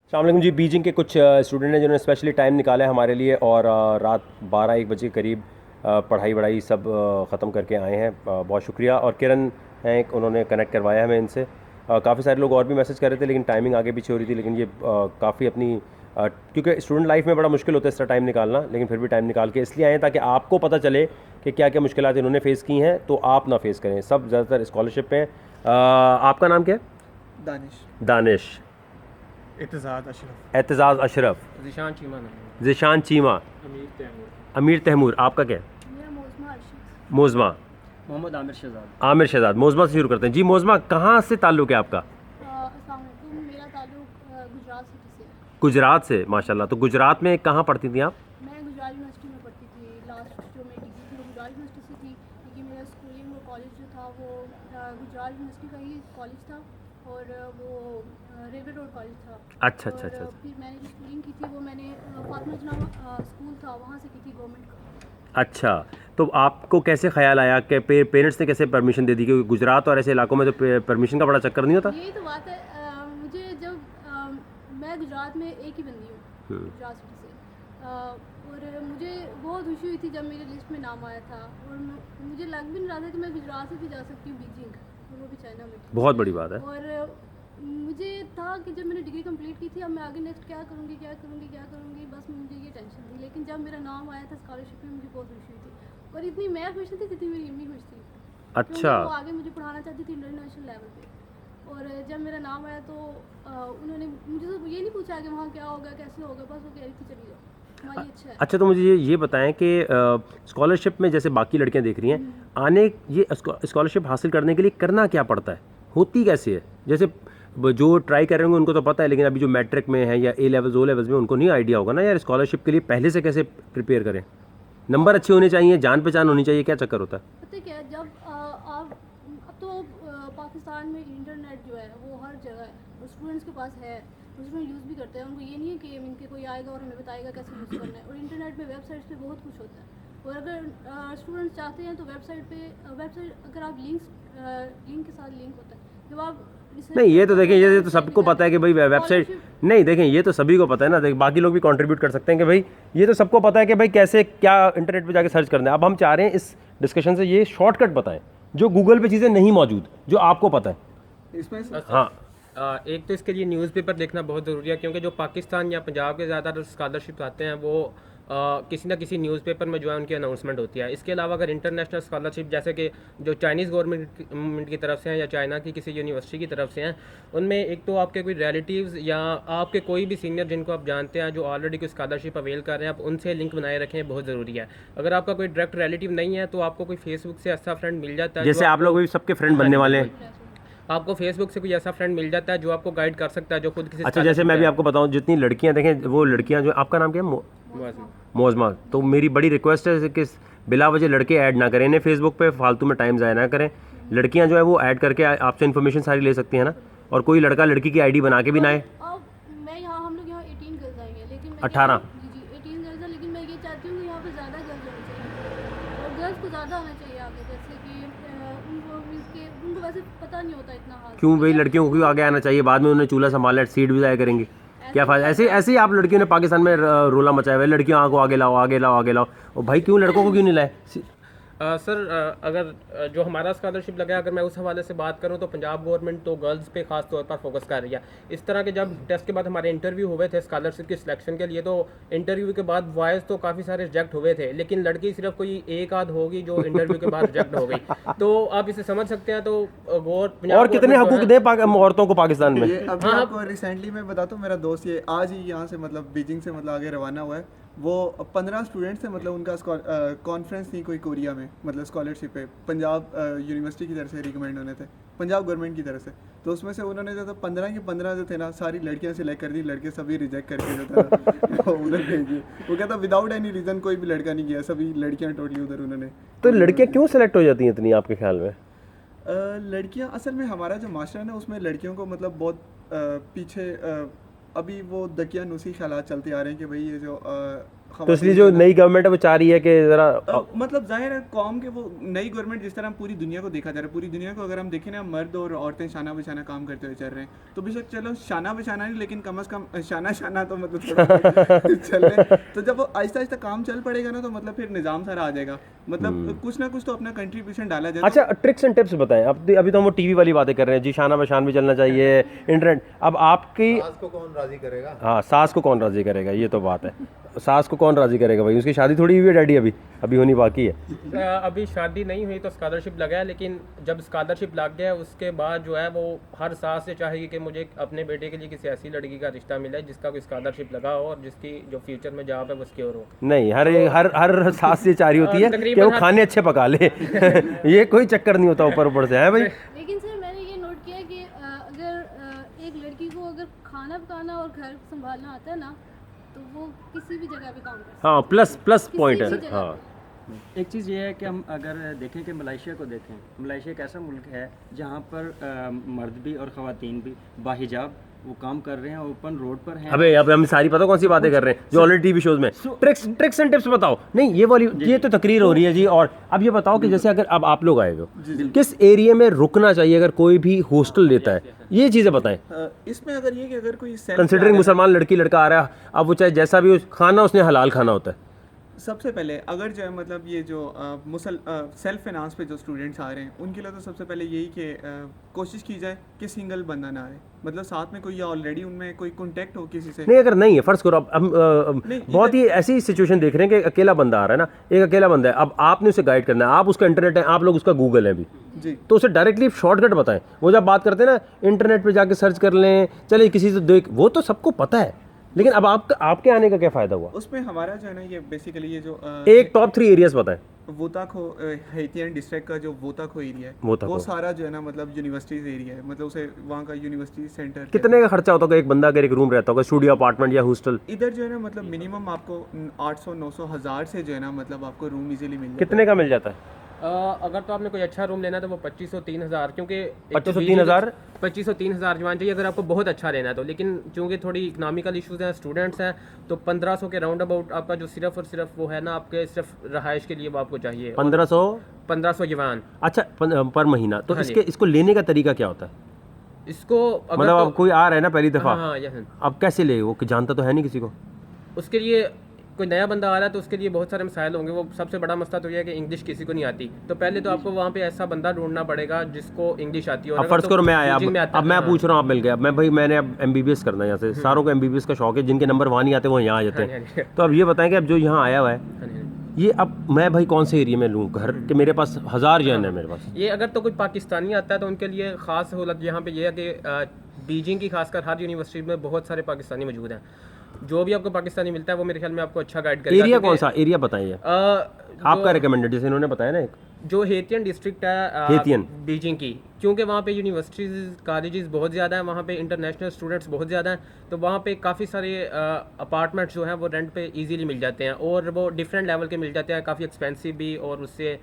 अस्सलाम वालेकुम जी। बीजिंग के कुछ स्टूडेंट हैं जिन्होंने स्पेशली टाइम निकाला है हमारे लिए और रात 12-1 बजे के करीब पढ़ाई वढ़ाई सब ख़त्म करके आए हैं। बहुत शुक्रिया। और किरण हैं, उन्होंने कनेक्ट करवाया हमें इनसे। काफ़ी सारे लोग और भी मैसेज कर रहे थे लेकिन टाइमिंग आगे पीछे हो रही थी, लेकिन ये काफ़ी अपनी क्योंकि स्टूडेंट लाइफ में बड़ा मुश्किल होता है इस तरह टाइम निकालना, लेकिन फिर भी टाइम निकाल के इसलिए आए हैं ताकि आपको पता चले कि क्या क्या मुश्किलात इन्होंने फ़ेस की हैं, तो आप ना फेस करें। सब ज़्यादातर स्कॉलरशिप पे हैं। आपका नाम क्या है? दानिश। दानिश। एतजाज़ अशरफ। एतजाज़ अशरफ। ज़िशान चीमा। ज़िशान चीमा। अमीर तैमूर। अमीर तैमूर। आपका क्या है? मेरा मोज़मा अर्शद। मोज़मा। मोहम्मद आमिर शहजाद। आमिर शहजाद। मोज़मा से शुरू करते हैं जी। मोज़मा, कहाँ से ताल्लुक़ है आपका? अस्सलाम वालेकुम, मेरा ताल्लुक गुजरात सिटी से है। गुजरात से, माशाल्लाह। तो गुजरात में कहाँ पढ़ती थी आप? मैं गुजरात यूनिवर्सिटी में पढ़ती थी। लास्ट जो मेरी डिग्री थी वो गुजरात यूनिवर्सिटी से थी, क्योंकि मेरा स्कूलिंग और कॉलेज जो था वो गुजरात यूनिवर्सिटी का ही कॉलेज था और वो रेलवे रोड कॉलेज था। अच्छा अच्छा अच्छा और अच्छा। फिर मैंने जो स्कूलिंग की थी वो मैंने फातिमा जना स्कूल था वहाँ से की थी, गवर्नमेंट का। अच्छा, तो आपको कैसे ख्याल आया कि पेरेंट्स ने कैसे परमिशन दे दी? क्योंकि गुजरात और ऐसे इलाकों में तो परमिशन का बड़ा चक्कर नहीं होता? यही तो बात है। मुझे जब मैं गुजरात में एक ही बंदी हूँ गुजरात सिटी से, और मुझे बहुत खुशी हुई थी जब मेरे लिस्ट में नाम आया था, और मुझे लग भी नहीं रहा था कि मैं गुजरात से भी जा सकती हूँ बीजिंग, और वो भी चाइना में। बहुत बड़ी बात है। और मुझे था कि जब मैंने डिग्री कंप्लीट की थी, अब मैं आगे नेक्स्ट क्या करूँगी क्या करूँगी क्या करूँगी, बस मुझे ये टेंशन थी। लेकिन जब मेरा नाम आया था स्कॉलरशिप में, मुझे बहुत खुशी हुई थी, और इतनी मैं खुश नहीं थी जितनी मेरी अम्मी खुश थी। अच्छा। वो आगे मुझे पढ़ाना चाहती थी इंटरनेशनल लेवल पे, और जब मेरा नाम आया तो उन्होंने मुझे तो ये नहीं पूछा कि वहाँ क्या होगा कैसे होगा, बस वो कह रही थी चली जाओ, हमारी अच्छा है। अच्छा, तो मुझे ये बताएं कि स्कॉलरशिप में जैसे बाकी लड़कियां देख रही हैं, आने ये स्कॉलरशिप हासिल करने के लिए करना क्या पड़ता है, होती कैसे है? जैसे जो ट्राई कर रहे होंगे उनको तो पता है, लेकिन अभी जो मैट्रिक में है या ए लेवल्स ओ लेवल्स में, उनको नहीं आइडिया होगा ना यार स्कॉलरशिप के लिए पहले से कैसे प्रिपेयर करें। नंबर अच्छे होने चाहिए, जान पहचान होनी चाहिए, क्या चक्कर होता है? पता है क्या, जब आप अब तो पाकिस्तान में इंटरनेट जो है वो हर जगह है, और स्टूडेंट्स के पास है, उसमें यूज़ भी करते हैं। उनको ये नहीं है कि इनके कोई आएगा और हमें बताएगा कैसे यूज़ करना है, और इंटरनेट में वेबसाइट्स पे बहुत कुछ होता है। और अगर स्टूडेंट्स चाहते हैं तो वेबसाइट अगर आप लिंक के साथ लिंक होता है, जब आप नहीं, ये तो देखें, ये तो सबको पता है कि भाई वेबसाइट, नहीं देखें, ये तो सभी को पता है ना। देख, बाकी लोग भी कंट्रीब्यूट कर सकते हैं कि भाई ये तो सबको पता है कि भाई कैसे क्या इंटरनेट पे जाके सर्च करना है। अब हम चाह रहे हैं इस डिस्कशन से ये शॉर्टकट बताएं जो गूगल पे चीज़ें नहीं मौजूद, जो आपको पता है। इसमें हाँ। एक तो इसके लिए न्यूज़पेपर देखना बहुत ज़रूरी है, क्योंकि जो पाकिस्तान या पंजाब के ज़्यादातर स्कॉलरशिप आते हैं वो किसी ना किसी न्यूज़पेपर में जो है उनकी अनाउंसमेंट होती है। इसके अलावा अगर इंटरनेशनल स्कॉलरशिप जैसे कि जो चाइनीज़ गवर्नमेंट की तरफ से हैं या चाइना की किसी यूनिवर्सिटी की तरफ से हैं, उनमें एक तो आपके कोई रिलेटिव्स या आपके कोई भी सीनियर जिनको आप जानते हैं जो ऑलरेडी कोई स्कॉलरशिप अवेल कर रहे हैं, आप उनसे लिंक बनाए रखें, बहुत ज़रूरी है। अगर आपका कोई डायरेक्ट रिलेटिव नहीं है तो आपको कोई फेसबुक से ऐसा फ्रेंड मिल जाता है, जैसे आप लोग भी सबके फ्रेंड बनने वाले हैं। आपको फेसबुक से कोई ऐसा फ्रेंड मिल जाता है जो आपको गाइड कर सकता है, जो खुद किसी अच्छा, जैसे मैं भी आपको बताऊं, जितनी लड़कियां देखें, वो लड़कियां जो, आपका नाम क्या है? मोज़मा। तो मेरी बड़ी रिक्वेस्ट है कि बिला वजह लड़के ऐड ना करें इन्हें फेसबुक पे, फालतू में टाइम ज़ाया ना करें। लड़कियां जो है वो ऐड करके आपसे इन्फॉर्मेशन सारी ले सकती हैं ना, और कोई लड़का लड़की की आईडी बना के भी ना आए। अब मैं यहाँ, हम लोग यहाँ 18 गर्ल्स आएंगे, लेकिन 18? जी 18 गर्ल्स है, लेकिन मैं ये चाहती हूँ कि यहाँ पे ज़्यादा गर्ल्स होनी चाहिए, और गर्ल्स को ज़्यादा आना चाहिए आगे। जैसे कि उनको मीन्स के उनको वैसे पता नहीं होता इतना हाल। क्यों भाई, लड़कियों को क्यों आगे आना चाहिए? बाद में उन्हें चूल्हा संभालना, सीट भी ज़ाया करेंगे, क्या फ़ायदा? ऐसे ऐसे ही आप लड़कियों ने पाकिस्तान में रोला मचाया हुआ है, लड़कियों को आगे लाओ आगे लाओ आगे लाओ, और भाई क्यों लड़कों को क्यों नहीं लाए? सर, अगर जो हमारा स्कॉलरशिप लगा है, अगर मैं उस हवाले से बात करूं तो पंजाब गवर्नमेंट तो गर्ल्स पे खास तौर पर फोकस कर रही है। इस तरह के जब टेस्ट के बाद हमारे इंटरव्यू हुए थे स्कॉलरशिप की सिलेक्शन के लिए, तो इंटरव्यू के बाद बॉयज़ तो काफ़ी सारे रिजेक्ट हुए थे, लेकिन लड़की सिर्फ कोई एक आध होगी जो इंटरव्यू के बाद रिजेक्ट हो गई। तो आप इसे समझ सकते हैं। तो और कितने हकूक दे औरतों को पाकिस्तान में? ये अभी आपको रिसेंटली मैं बताता हूँ, मेरा दोस्त ये आज ही यहाँ से मतलब बीजिंग से मतलब आगे रवाना हुआ है। वो 15 स्टूडेंट्स थे, मतलब उनका कॉन्फ्रेंस थी कोई कोरिया में, मतलब स्कॉलरशिप पे पंजाब यूनिवर्सिटी की तरफ से रिकमेंड होने थे, पंजाब गवर्नमेंट की तरफ से। तो उसमें से उन्होंने जो था 15 के 15 जो थे ना, सारी लड़कियां सिलेक्ट कर दी, लड़के सभी रिजेक्ट करके जो था वो उधर भेज दिए। वो कहता विदाउट एनी रीज़न कोई भी लड़का नहीं गया, सभी लड़कियाँ टोटली उधर उन्होंने। तो लड़कियां क्यों सेलेक्ट हो जाती हैं इतनी, आपके ख्याल में? लड़कियां असल में, हमारा जो मास्टर है ना उसमें लड़कियों को मतलब बहुत पीछे अभी वो दकियानूसी ख्यालात चलते आ रहे हैं कि भाई ये जो तो इसलिए जो नई गवर्नमेंट है वो चाह रही है कि ज़रा मतलब जाहिर है कौम के वो नई गवर्नमेंट जिस तरह पूरी दुनिया को देखा जा रहा है, पूरी दुनिया को अगर हम देखें ना, मर्द और औरतें शाना बशाना काम करते हुए चल रहे हैं, तो बेशक चलो शाना बशाना नहीं, लेकिन कम से कम शाना शाना तो मतलब थोड़ा चल रहे हैं। तो जब वो आहिस्ता आहिस्ता काम चल पड़ेगा ना, तो मतलब फिर निज़ाम सारा आ जाएगा, मतलब कुछ ना कुछ तो अपना कंट्रीब्यूशन डाला जाए। अच्छा, ट्रिक्स एंड टिप्स बताएं। अब अभी तो हम वो टीवी वाली बातें कर रहे हैं जी, शाना बशान भी चलना चाहिए, इंटरनेट। अब आपकी सास को कौन राजी करेगा? हाँ, सास को कौन राजी करेगा, ये तो बात है। सास को कौन राजी करेगा भाई, उसकी शादी थोड़ी हुई है डैडी, अभी होनी बाकी है। अभी शादी नहीं हुई तो स्कॉलरशिप लगा है, लेकिन जब स्कॉलरशिप लग गया उसके बाद जो है वो हर सास से चाहेगी कि मुझे अपने बेटे के लिए किसी ऐसी लड़की का रिश्ता मिले जिसका कोई स्कॉलरशिप लगा हो और जिसकी जो फ्यूचर में जॉब है वो सिक्योर हो। नहीं, हर सास ये चाह रही होती है कि तकरीबन वो खाने अच्छे पका ले ये कोई चक्कर नहीं होता ऊपर से, है भाई। लेकिन सर मैंने ये नोट किया कि अगर एक लड़की को अगर खाना पकाना और घर संभालना आता है ना, तो वो किसी भी जगह पे काम कर सकती है। हाँ, प्लस पॉइंट किसी भी है। जगह हाँ, एक चीज़ ये है कि हम अगर देखें कि मलेशिया को देखें, मलेशिया एक ऐसा मुल्क है जहाँ पर मर्द भी और ख़वातीन भी बाहिजाब वो काम कर रहे हैं, ओपन रोड पर हैं। अबे अब हम सारी पता कौन सी बातें कर रहे हैं जो ऑलरेडी टीवी शोज में। ट्रिक्स एंड टिप्स बताओ। नहीं, ये वाली ये तो तकरीर हो रही है जी। और अब ये बताओ कि जैसे अगर अब आप लोग आए हो, किस एरिया में रुकना चाहिए अगर कोई भी हॉस्टल लेता है, ये चीज़ें बताएं। इसमें अगर ये कि अगर कोई कंसिडरिंग मुसलमान लड़की लड़का आ रहा है, अब वो चाहे जैसा भी हो, खाना उसने हलाल खाना होता है। सबसे पहले अगर जो है मतलब ये जो सेल्फ फाइनेंस पे जो स्टूडेंट्स आ रहे हैं, उनके लिए तो सबसे पहले यही कि कोशिश की जाए कि सिंगल बंदा ना आए, मतलब साथ में कोई या ऑलरेडी उनमें कोई कांटेक्ट हो किसी से। नहीं, अगर नहीं है, फर्ज करो अब हम नहीं, बहुत ही ऐसी सिचुएशन देख रहे हैं कि अकेला बंदा आ रहा है ना, एक अकेला बंदा है, अब आपने उसे गाइड करना है, आप उसका इंटरनेट है, आप लोग उसका गूगल है अभी, जी तो उसे डायरेक्टली शॉर्टकट बताएं। वो जब बात करते हैं ना, इंटरनेट पे जाके सर्च कर लें, चले किसी से देख, वो तो सबको पता है, लेकिन अब आपके आने का क्या फ़ायदा हुआ? उसमें हमारा जो है ना, ये बेसिकली ये जो एक टॉप 3 एरियाज बताएं। वोताखो हैतियन डिस्ट्रिक्ट का जो वोताखो एरिया है, वोताखो। वो सारा जो है ना मतलब यूनिवर्सिटीज़ एरिया है, मतलब उसे वहाँ का यूनिवर्सिटी सेंटर। कितने का खर्चा होता होगा एक बंदा अगर एक रूम रहता होगा, स्टूडियो अपार्टमेंट या हॉस्टल? इधर जो है ना मतलब मिनिमम आपको 800 900 हज़ार से जो है ना मतलब आपको रूम इजीली मिल जाता है। कितने का मिल जाता है? अगर तो आपने कोई अच्छा रूम लेना है तो वो 2500-3000, क्योंकि 2500-3000 2500-3000 जवान चाहिए अगर आपको बहुत अच्छा लेना है तो। लेकिन चूंकि थोड़ी इकनॉमिकल इश्यूज हैं, स्टूडेंट्स हैं, तो 1500 के राउंड अबाउट आपका जो सिर्फ और सिर्फ वो है ना, आपके सिर्फ रहाइश के लिए वो आपको चाहिए 1500 जवान। अच्छा, पर महीना। तो हाँ जी। इसको लेने का तरीका क्या होता है? इसको अगर मतलब तो, अब कोई आ रहा है ना पहली दफ़ा, हाँ यस, अब कैसे ले, वो जानता तो है नहीं किसी को। उसके लिए कोई नया बंदा आ रहा है तो उसके लिए बहुत सारे मसाइल होंगे। वो सबसे बड़ा मसला तो ये है कि इंग्लिश किसी को नहीं आती, तो पहले तो आपको वहाँ पे ऐसा बंदा ढूंढना पड़ेगा जिसको इंग्लिश आती हो। अब फर्ज करो मैं आया, अब मैं हाँ। पूछ रहा हूँ, आप मिल गया, मैंने अब MBBS करना है यहाँ से, सारों को MBBS का शौक है, जिनके नंबर वहाँ नहीं आते वो यहाँ आ जाते हैं। तो अब ये बताएं कि अब जो यहाँ आया हुआ है, ये अब मैं भाई कौन से एरिया में लूँ घर के? मेरे पास 1000 जन है मेरे पास। ये अगर तो कोई पाकिस्तानी आता है तो उनके लिए ख़ास सहूलत यहाँ पे ये है कि बीजिंग की खासकर हर यूनिवर्सिटी में बहुत सारे पाकिस्तानी मौजूद हैं। जो भी आपको पाकिस्तानी मिलता है वो मेरे ख्याल में आपको अच्छा गाइड करेगा। एरिया कौन सा एरिया बताइए आपका रिकमेंडेड, जैसे इन्होंने बताया ना, एक जो हेतियन डिस्ट्रिक्ट है हेतियन बीजिंग की, क्योंकि वहाँ पे यूनिवर्सिटीज़ कॉलेजेस बहुत ज़्यादा हैं, वहाँ पे इंटरनेशनल स्टूडेंट्स बहुत ज़्यादा हैं, तो वहाँ पे काफ़ी सारे अपार्टमेंट्स जो हैं वो रेंट पे इजीली मिल जाते हैं, और वो डिफरेंट लेवल के मिल जाते हैं, काफ़ी एक्सपेंसिव भी और उससे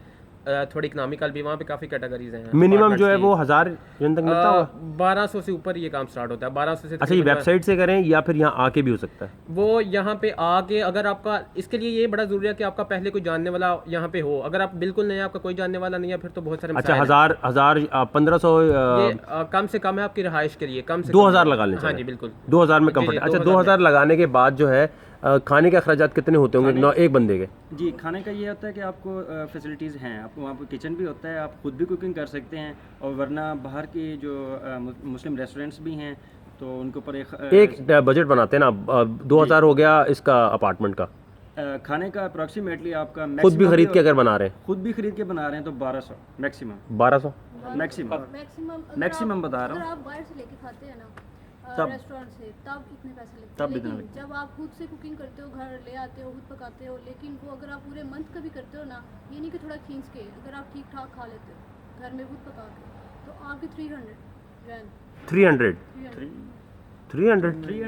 थोड़ी इकनॉमिकल भी। वहाँ पे काफ़ी कैटेगरीज हैं। मिनिमम जो है वो 1000 जन तक मिलता होगा। 1200 से ऊपर ये काम स्टार्ट होता है, 1200 से। अच्छा, ये वेबसाइट से करें या फिर यहाँ आके भी हो सकता है? वो यहाँ पे आके, अगर आपका, इसके लिए ये बड़ा ज़रूरी है कि आपका पहले कोई जानने वाला यहाँ पे हो। अगर आप बिल्कुल नहीं है, आपका कोई जानने वाला नहीं है, फिर तो बहुत सारे अच्छा, मसाइल हैं। 1000 1500 ये कम से कम है आपकी रहाइश के लिए, कम से 2000 लगा लें। हाँ जी बिल्कुल, 2000 में कंफर्ट। अच्छा, 2000 लगाने के बाद जो है खाने के अखराजात कितने होते होंगे एक बंदे के? जी, खाने का ये होता है कि आपको फैसिलिटीज़ हैं, आपको वहाँ पर किचन भी होता है, आप खुद भी कुकिंग कर सकते हैं, और वरना बाहर की जो मुस्लिम रेस्टोरेंट्स भी हैं तो उनके ऊपर एक बजट बनाते हैं ना, 2000 हो गया इसका अपार्टमेंट का, खाने का अप्रॉक्सीमेटली आपका खुद भी खरीद के अगर बना रहे हैं, खुद भी खरीद के बना रहे हैं तो 1200 मैक्सिमम। 1200 मैक्सिमम बता रहा हूँ। अगर आप बाहर से लेके खाते हैं ना तब- रेस्टोरेंट से, तब इतने पैसे लगते तब हैं। इतना लेकिन जब आप खुद से कुकिंग करते हो, घर ले आते हो, खुद पकाते हो, लेकिन वो अगर आप पूरे मंथ का भी करते हो ना, ये नहीं कि थोड़ा खींच के, अगर आप ठीक ठाक खा लेते हो घर में खुद पका के, तो आपकी 300 रैन 300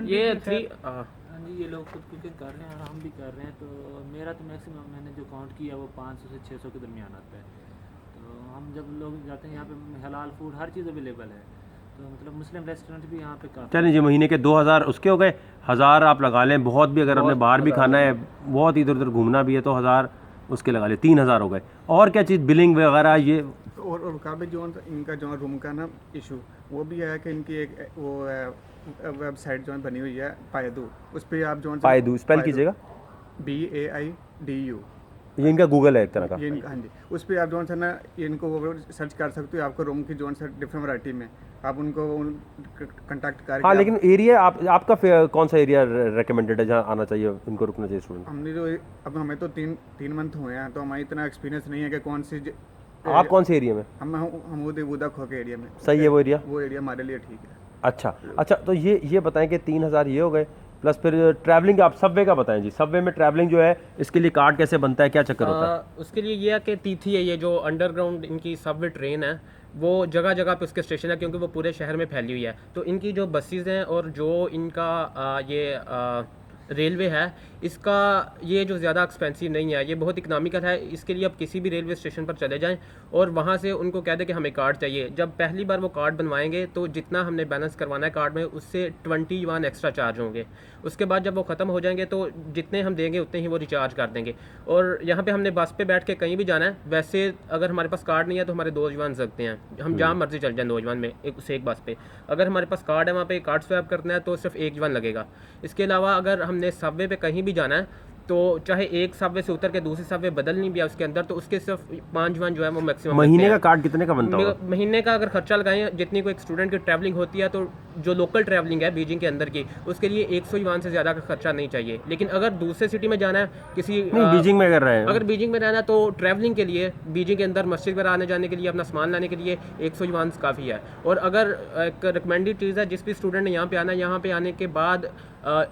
ये 3 हाँ जी, ये लोग खुद कुकिंग कर रहे हैं और हम भी कर रहे हैं, तो मेरा तो मैक्सिमम मैंने जो काउंट किया वो 500 से 600 के दरमियान आता है। तो हम जब लोग जाते हैं यहाँ पे हलाल फूड हर चीज़ अवेलेबल है, तो मतलब मुस्लिम रेस्टोरेंट भी यहाँ पे काफ़ी। चलें जी, महीने के 2000 उसके हो गए, 1000 आप लगा लें, बहुत भी अगर हमने बाहर भी खाना है, बहुत इधर उधर घूमना भी है तो 1000 उसके लगा ले, 3000 हो गए। और क्या चीज़ बिलिंग वगैरह ये और काबे जो इनका जो रूम का ना इशू वो भी है कि इनकी एक वो वेबसाइट जो बनी हुई है पायदू, उस पर आप जो पायदू स्पेल कीजिएगा, BAIDU, ये इनका गूगल है एक तरह का। ये हाँ जी, उस पर आप जो है ना इनको सर्च कर सकते हो, आपको रूम की जो है डिफरेंट वैरायटी में आप उनको कांटेक्ट करके हाँ, लेकिन एरिया आपका कौन सा एरिया रेकमेंडेड है जहाँ आना चाहिए, इनको रुकना चाहिए स्टूडेंट? हमने जो अब हमें तो तीन मंथ हुए हैं, तो हमारी इतना एक्सपीरियंस नहीं है कि कौन सी आप कौन से एरिया में? हम उदा खो के एरिया में। सही है वो एरिया? वो एरिया हमारे लिए ठीक है। अच्छा, तो ये बताएं कि 3000 ये हो गए, प्लस फिर ट्रैवलिंग आप सबवे का बताएं जी। सबवे में ट्रैवलिंग जो है इसके लिए कार्ड कैसे बनता है, क्या चक्कर होता है? उसके लिए ये है कि तीथी है, ये जो अंडरग्राउंड इनकी सबवे ट्रेन है वो जगह जगह पे उसके स्टेशन है, क्योंकि वो पूरे शहर में फैली हुई है। तो इनकी जो बसेस हैं और जो इनका रेलवे है, इसका ये जो ज़्यादा एक्सपेंसिव नहीं है, ये बहुत इकनॉमिकल है। इसके लिए आप किसी भी रेलवे स्टेशन पर चले जाएं और वहाँ से उनको कह दें कि हमें कार्ड चाहिए। जब पहली बार वो कार्ड बनवाएंगे तो जितना हमने बैलेंस करवाना है कार्ड में उससे 20 युआन एक्स्ट्रा चार्ज होंगे। उसके बाद जब वो ख़त्म हो जाएंगे तो जितने हम देंगे उतने ही वो रिचार्ज कर देंगे। और यहाँ पे हमने बस पे बैठ के कहीं भी जाना है, वैसे अगर हमारे पास कार्ड नहीं है तो हमारे 2 युआन लगते हैं, हम जहाँ मर्जी चल जाएँ 2 युआन में एक बस पे। अगर हमारे पास कार्ड है वहाँ पे कार्ड स्वैप करना है तो सिर्फ 1 युआन लगेगा। इसके अलावा अगर हमने सबवे पे कहीं भी जाना है तो चाहे एक सबवे से उतर के दूसरी सबवे बदलनी भी है उसके अंदर, तो उसके सिर्फ 5 युआन जो है वो मैक्सिमम। महीने का कार्ड कितने का बनता होगा? महीने का अगर खर्चा लगाएं, जितनी कोई एक स्टूडेंट की ट्रैवलिंग होती है, तो जो लोकल ट्रैवलिंग है बीजिंग के अंदर की, उसके लिए 100 युआन से ज़्यादा का खर्चा नहीं चाहिए। लेकिन अगर दूसरे सिटी में जाना है किसी बीजिंग में कर रहे हैं, अगर बीजिंग में रहना है तो ट्रैवलिंग के लिए बीजिंग के अंदर मस्जिद पर आने जाने के लिए, अपना सामान लाने के लिए 100 युआन काफ़ी है। और अगर एक रिकमेंडेड चीज़ है, जिस भी स्टूडेंट ने यहाँ पे आना है, यहाँ पे आने के बाद